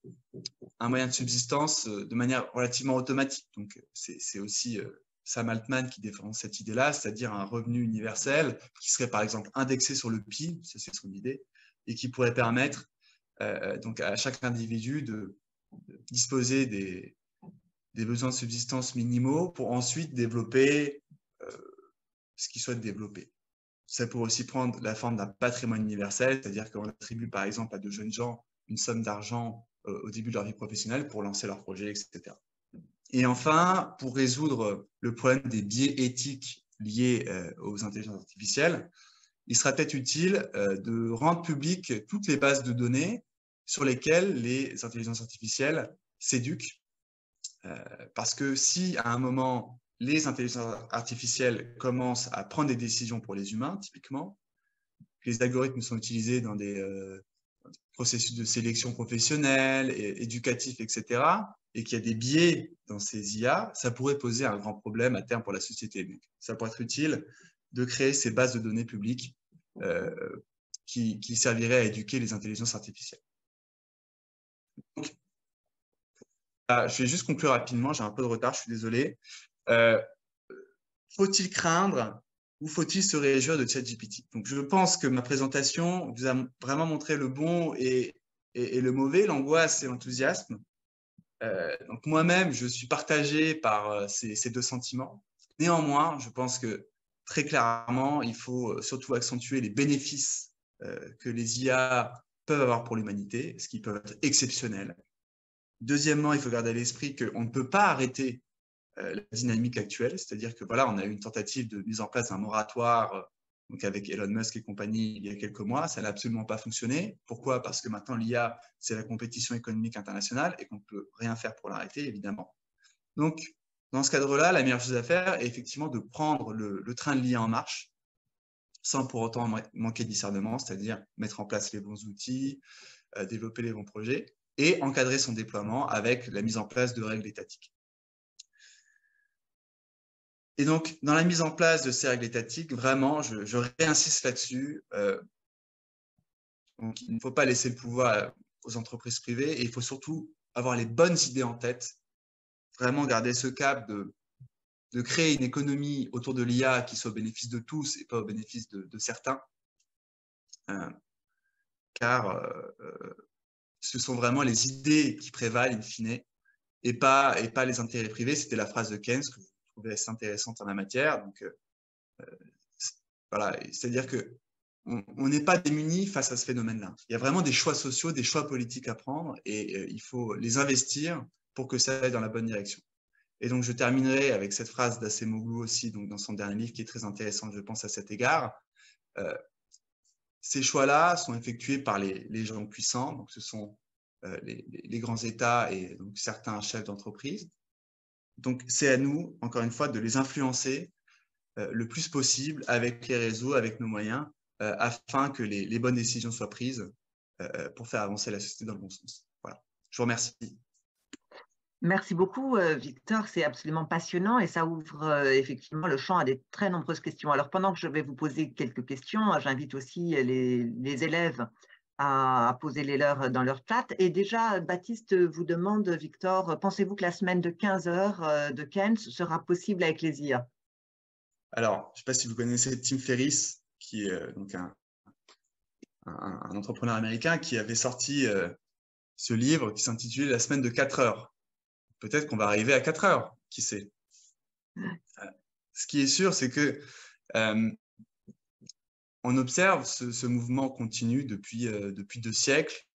Speaker 2: un moyen de subsistance de manière relativement automatique. Donc, c'est aussi Sam Altman qui défend cette idée-là, c'est-à-dire un revenu universel qui serait par exemple indexé sur le PIB, ça c'est son idée, et qui pourrait permettre donc à chaque individu de disposer des besoins de subsistance minimaux pour ensuite développer ce qu'il souhaite développer. Ça pourrait aussi prendre la forme d'un patrimoine universel, c'est-à-dire qu'on attribue par exemple à de jeunes gens une somme d'argent au début de leur vie professionnelle pour lancer leur projet, etc. Et enfin, pour résoudre le problème des biais éthiques liés aux intelligences artificielles, il sera peut-être utile de rendre publiques toutes les bases de données sur lesquelles les intelligences artificielles s'éduquent. Parce que si à un moment, les intelligences artificielles commencent à prendre des décisions pour les humains, typiquement, que les algorithmes sont utilisés dans des processus de sélection professionnelle, éducatifs, etc., et qu'il y a des biais dans ces IA, ça pourrait poser un grand problème à terme pour la société. Donc, ça pourrait être utile de créer ces bases de données publiques qui serviraient à éduquer les intelligences artificielles. Donc, je vais juste conclure rapidement, j'ai un peu de retard, je suis désolé. Faut-il craindre ou faut-il se réjouir de ChatGPT? Donc, je pense que ma présentation vous a vraiment montré le bon et le mauvais, l'angoisse et l'enthousiasme. Donc, moi-même, je suis partagé par ces deux sentiments. Néanmoins, je pense que très clairement, il faut surtout accentuer les bénéfices que les IA peuvent avoir pour l'humanité, ce qui peut être exceptionnel. Deuxièmement, il faut garder à l'esprit qu'on ne peut pas arrêter la dynamique actuelle, c'est-à-dire que voilà, on a eu une tentative de mise en place d'un moratoire donc avec Elon Musk et compagnie il y a quelques mois, ça n'a absolument pas fonctionné. Pourquoi? Parce que maintenant l'IA, c'est la compétition économique internationale et qu'on ne peut rien faire pour l'arrêter, évidemment. Donc, dans ce cadre-là, la meilleure chose à faire est effectivement de prendre le train de l'IA en marche, sans pour autant manquer de discernement, c'est-à-dire mettre en place les bons outils, développer les bons projets et encadrer son déploiement avec la mise en place de règles étatiques. Et donc, dans la mise en place de ces règles étatiques, vraiment, je réinsiste là-dessus. Donc, il ne faut pas laisser le pouvoir aux entreprises privées et il faut surtout avoir les bonnes idées en tête, vraiment garder ce cap de créer une économie autour de l'IA qui soit au bénéfice de tous et pas au bénéfice de certains. Car ce sont vraiment les idées qui prévalent in fine et pas les intérêts privés. C'était la phrase de Keynes que je trouvais assez intéressante en la matière. Donc, voilà, c'est-à-dire que on n'est pas démunis face à ce phénomène-là. Il y a vraiment des choix sociaux, des choix politiques à prendre et il faut les investir pour que ça aille dans la bonne direction. Et donc, je terminerai avec cette phrase d'Acemoglu aussi, donc dans son dernier livre, qui est très intéressante, je pense, à cet égard. Ces choix-là sont effectués par les gens puissants, donc ce sont les grands États et donc certains chefs d'entreprise. Donc, c'est à nous, encore une fois, de les influencer le plus possible avec les réseaux, avec nos moyens, afin que les bonnes décisions soient prises pour faire avancer la société dans le bon sens. Voilà. Je vous remercie.
Speaker 1: Merci beaucoup, Victor. C'est absolument passionnant et ça ouvre effectivement le champ à des très nombreuses questions. Alors, pendant que je vais vous poser quelques questions, j'invite aussi les élèves à poser les leurs dans leur chat. Et déjà, Baptiste vous demande, Victor, pensez-vous que la semaine de 15 heures de Keynes sera possible avec les IA?
Speaker 2: Alors, je ne sais pas si vous connaissez Tim Ferriss, qui est donc un entrepreneur américain qui avait sorti ce livre qui s'intitulait La semaine de 4 heures. Peut-être qu'on va arriver à 4 heures, qui sait. Ce qui est sûr, c'est que on observe ce mouvement continu depuis 2 siècles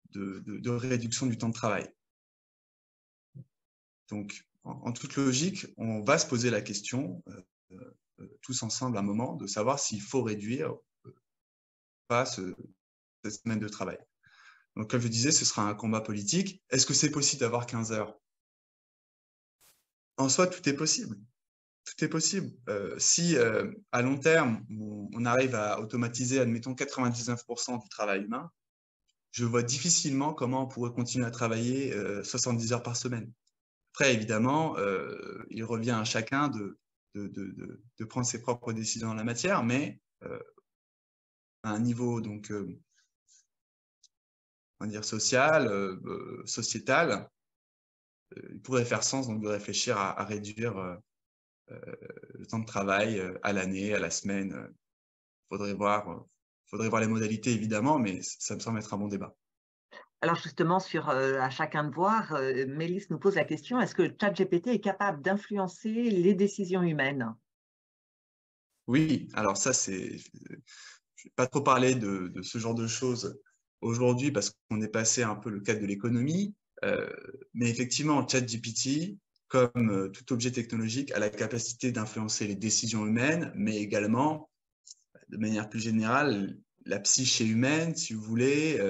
Speaker 2: de réduction du temps de travail. Donc, en toute logique, on va se poser la question, tous ensemble à un moment, de savoir s'il faut réduire pas cette semaine de travail. Donc, comme je disais, ce sera un combat politique. Est-ce que c'est possible d'avoir 15 heures? En soi, tout est possible. Tout est possible. Si à long terme, on arrive à automatiser, admettons, 99% du travail humain, je vois difficilement comment on pourrait continuer à travailler 70 heures par semaine. Après, évidemment, il revient à chacun de prendre ses propres décisions en la matière, mais à un niveau donc, on va dire social, sociétal, il pourrait faire sens donc, de réfléchir à réduire le temps de travail à l'année, à la semaine. Faudrait voir les modalités, évidemment, mais ça me semble être un bon débat.
Speaker 1: Alors justement, sur à chacun de voir, Mélisse nous pose la question, est-ce que ChatGPT est capable d'influencer les décisions humaines?
Speaker 2: Oui, alors ça, je ne vais pas trop parler de ce genre de choses aujourd'hui parce qu'on est passé un peu le cadre de l'économie. Mais effectivement, ChatGPT, comme tout objet technologique, a la capacité d'influencer les décisions humaines, mais également, de manière plus générale, la psyché humaine, si vous voulez.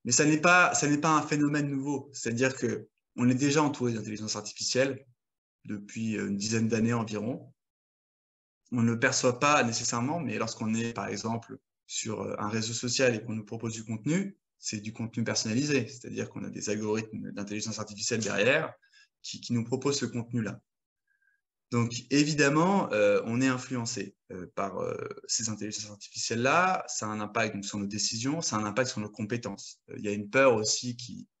Speaker 2: Mais ça n'est pas un phénomène nouveau. C'est-à-dire qu'on est déjà entouré d'intelligence artificielle depuis une dizaine d'années environ. On ne le perçoit pas nécessairement, mais lorsqu'on est, par exemple, sur un réseau social et qu'on nous propose du contenu, c'est du contenu personnalisé. C'est-à-dire qu'on a des algorithmes d'intelligence artificielle derrière qui nous proposent ce contenu-là. Donc, évidemment, on est influencé par ces intelligences artificielles-là. Ça a un impact donc, sur nos décisions, ça a un impact sur nos compétences. Il y a une peur aussi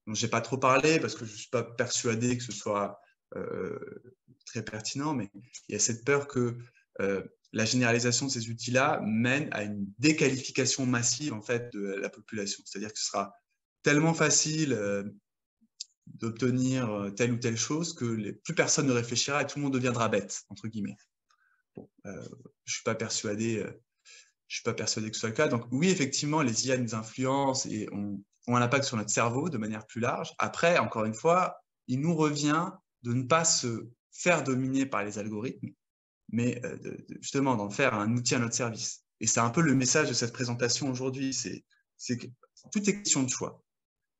Speaker 2: dont je n'ai pas trop parlé parce que je ne suis pas persuadé que ce soit euh, très pertinent, mais il y a cette peur que la généralisation de ces outils-là mène à une déqualification massive en fait, de la population. C'est-à-dire que ce sera tellement facile d'obtenir telle ou telle chose que plus personne ne réfléchira et tout le monde deviendra bête, entre guillemets. Bon, je suis pas persuadé que ce soit le cas. Donc oui, effectivement, les IA nous influencent et ont un impact sur notre cerveau de manière plus large. Après, encore une fois, il nous revient de ne pas se faire dominer par les algorithmes, mais justement d'en faire un outil à notre service. Et c'est un peu le message de cette présentation aujourd'hui, c'est que tout est question de choix.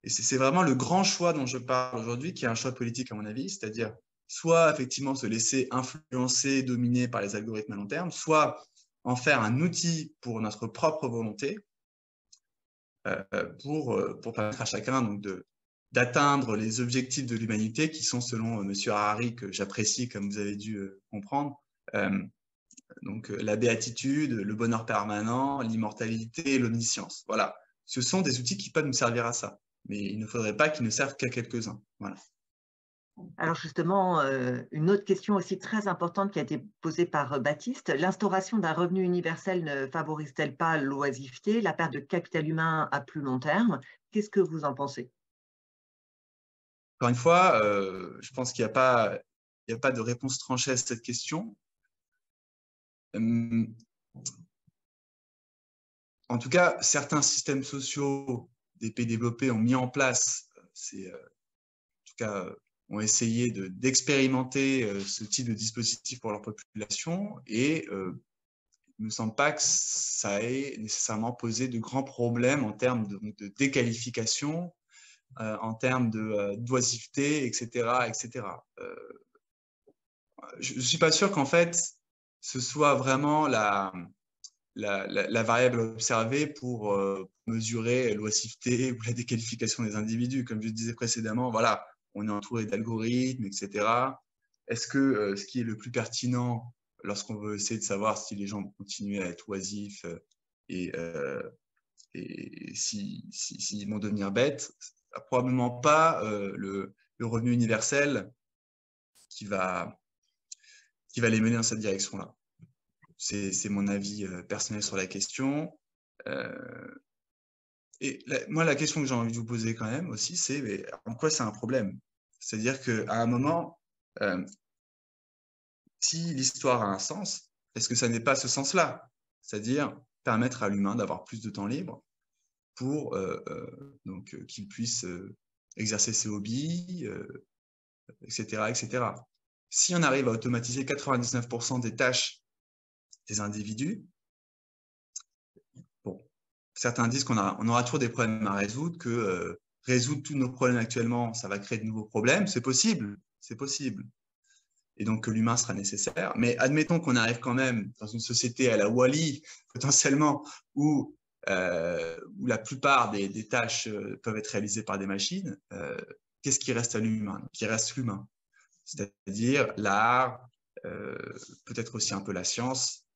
Speaker 2: Et c'est vraiment le grand choix dont je parle aujourd'hui, qui est un choix politique à mon avis, c'est-à-dire soit effectivement se laisser influencer, dominer par les algorithmes à long terme, soit en faire un outil pour notre propre volonté, pour permettre à chacun donc d'atteindre les objectifs de l'humanité qui sont, selon M. Harari, que j'apprécie comme vous avez dû comprendre, donc la béatitude, le bonheur permanent, l'immortalité, l'omniscience. Voilà. Ce sont des outils qui peuvent nous servir à ça. Mais il ne faudrait pas qu'ils ne servent qu'à quelques-uns. Voilà.
Speaker 1: Alors justement, une autre question aussi très importante qui a été posée par Baptiste, l'instauration d'un revenu universel ne favorise-t-elle pas l'oisiveté, la perte de capital humain à plus long terme? Qu'est-ce que vous en pensez?
Speaker 2: Encore une fois, je pense qu'il n'y a pas de réponse tranchée à cette question. En tout cas, certains systèmes sociaux des pays développés ont mis en place, en tout cas, ont essayé d'expérimenter ce type de dispositif pour leur population et il ne me semble pas que ça ait nécessairement posé de grands problèmes en termes de déqualification, en termes d'oisiveté, etc. etc. Je ne suis pas sûr qu'en fait, ce soit vraiment la variable à observer pour mesurer l'oisiveté ou la déqualification des individus. Comme je disais précédemment, voilà, on est entouré d'algorithmes, etc. Est-ce que ce qui est le plus pertinent lorsqu'on veut essayer de savoir si les gens vont continuer à être oisifs et, euh, et s'ils vont devenir bêtes, probablement pas le revenu universel qui va les mener dans cette direction-là. C'est mon avis personnel sur la question. Moi, la question que j'ai envie de vous poser quand même aussi, c'est en quoi c'est un problème? C'est-à-dire qu'à un moment, si l'histoire a un sens, est-ce que ça n'est pas ce sens-là? C'est-à-dire permettre à l'humain d'avoir plus de temps libre pour qu'il puisse exercer ses hobbies, etc., etc. Si on arrive à automatiser 99% des tâches des individus, bon, certains disent qu'on aura toujours des problèmes à résoudre, que résoudre tous nos problèmes actuellement, ça va créer de nouveaux problèmes. C'est possible, c'est possible. et donc que l'humain sera nécessaire. Mais admettons qu'on arrive quand même dans une société à la Wall-E, potentiellement, où la plupart des tâches peuvent être réalisées par des machines. Qu'est-ce qui reste à l'humain? Il reste l'humain, c'est-à-dire l'art, peut-être aussi un peu la science.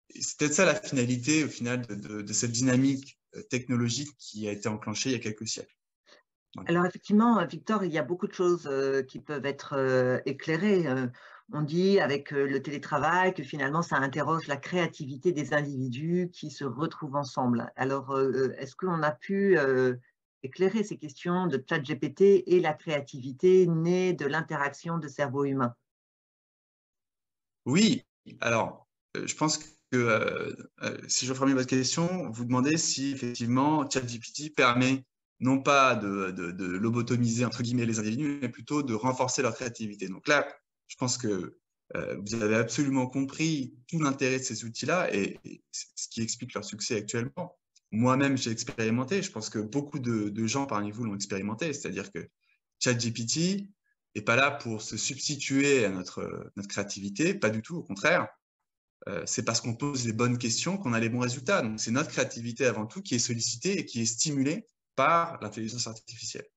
Speaker 2: C'est peut-être ça la finalité, au final, de cette dynamique technologique qui a été enclenchée il y a quelques siècles. Voilà.
Speaker 1: Alors effectivement, Victor, il y a beaucoup de choses qui peuvent être éclairées. On dit avec le télétravail que finalement, ça interroge la créativité des individus qui se retrouvent ensemble. Alors, est-ce qu'on a pu éclairer ces questions de ChatGPT et la créativité née de l'interaction de cerveau humain?
Speaker 2: Oui, alors, je pense que si je reformule votre question, vous demandez si effectivement ChatGPT permet non pas de lobotomiser entre guillemets les individus, mais plutôt de renforcer leur créativité. Donc là, je pense que vous avez absolument compris tout l'intérêt de ces outils-là et ce qui explique leur succès actuellement. Moi-même, j'ai expérimenté. Je pense que beaucoup de gens parmi vous l'ont expérimenté. C'est-à-dire que ChatGPT n'est pas là pour se substituer à notre créativité, pas du tout, au contraire. C'est parce qu'on pose les bonnes questions qu'on a les bons résultats. Donc, c'est notre créativité avant tout qui est sollicitée et qui est stimulée par l'intelligence artificielle.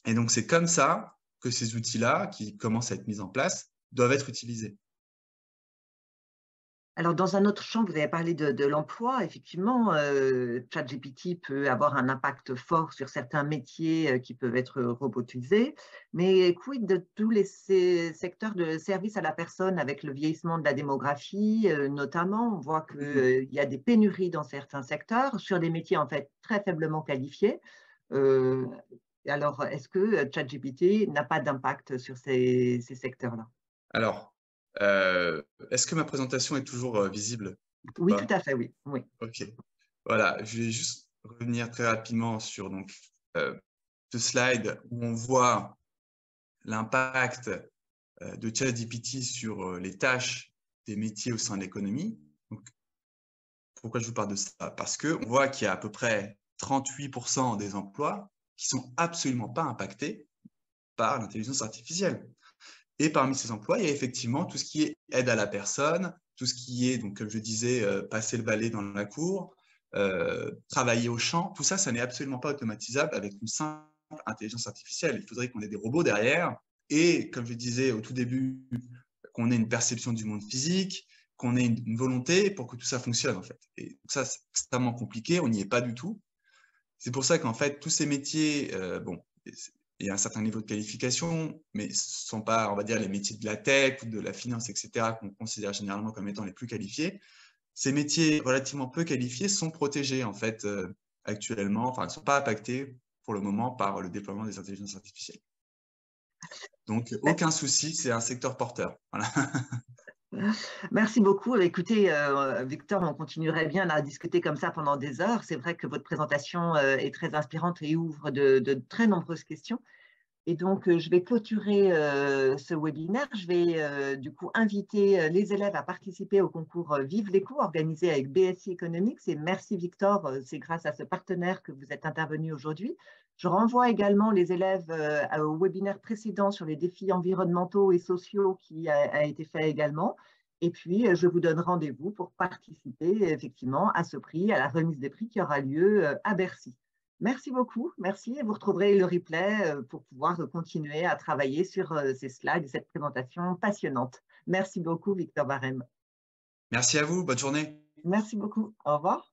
Speaker 2: Et donc, c'est comme ça que ces outils-là, qui commencent à être mis en place, doivent être utilisés.
Speaker 1: Alors, dans un autre champ, vous avez parlé de l'emploi. Effectivement, ChatGPT peut avoir un impact fort sur certains métiers qui peuvent être robotisés. Mais quid de tous les secteurs de service à la personne avec le vieillissement de la démographie, notamment? On voit qu'il y a des pénuries dans certains secteurs sur des métiers en fait très faiblement qualifiés. Euh, alors, est-ce que ChatGPT n'a pas d'impact sur ces secteurs-là?
Speaker 2: Alors, est-ce que ma présentation est toujours visible ou
Speaker 1: Oui, tout
Speaker 2: pas?
Speaker 1: à fait, oui. Oui.
Speaker 2: OK. Voilà, je vais juste revenir très rapidement sur donc, ce slide où on voit l'impact de ChatGPT sur les tâches des métiers au sein de l'économie. Donc, pourquoi je vous parle de ça? Parce qu'on voit qu'il y a à peu près 38% des emplois qui sont absolument pas impactés par l'intelligence artificielle. Et parmi ces emplois, il y a effectivement tout ce qui est aide à la personne, tout ce qui est, donc, comme je disais, passer le balai dans la cour, travailler au champ. Tout ça, ça n'est absolument pas automatisable avec une simple intelligence artificielle. Il faudrait qu'on ait des robots derrière. Et comme je disais au tout début, qu'on ait une perception du monde physique, qu'on ait une volonté pour que tout ça fonctionne, en fait. Et ça, c'est extrêmement compliqué, on n'y est pas du tout. C'est pour ça qu'en fait, tous ces métiers, bon, il y a un certain niveau de qualification, mais ce ne sont pas, on va dire, les métiers de la tech ou de la finance, etc., qu'on considère généralement comme étant les plus qualifiés. Ces métiers relativement peu qualifiés sont protégés, en fait, actuellement, enfin, ne sont pas impactés pour le moment par le déploiement des intelligences artificielles. Donc, aucun souci, c'est un secteur porteur. Voilà.
Speaker 1: Merci beaucoup. Écoutez, Victor, on continuerait bien à discuter comme ça pendant des heures. C'est vrai que votre présentation est très inspirante et ouvre de très nombreuses questions. Et donc, je vais clôturer ce webinaire. Je vais du coup inviter les élèves à participer au concours Vive l'éco organisé avec BSI Economics. Et merci Victor, c'est grâce à ce partenaire que vous êtes intervenu aujourd'hui. Je renvoie également les élèves au webinaire précédent sur les défis environnementaux et sociaux qui a été fait également. Et puis, je vous donne rendez-vous pour participer effectivement à ce prix, à la remise des prix qui aura lieu à Bercy. Merci beaucoup, merci. Et vous retrouverez le replay pour pouvoir continuer à travailler sur ces slides et cette présentation passionnante. Merci beaucoup, Victor Barem.
Speaker 2: Merci à vous, bonne journée.
Speaker 1: Merci beaucoup. Au revoir.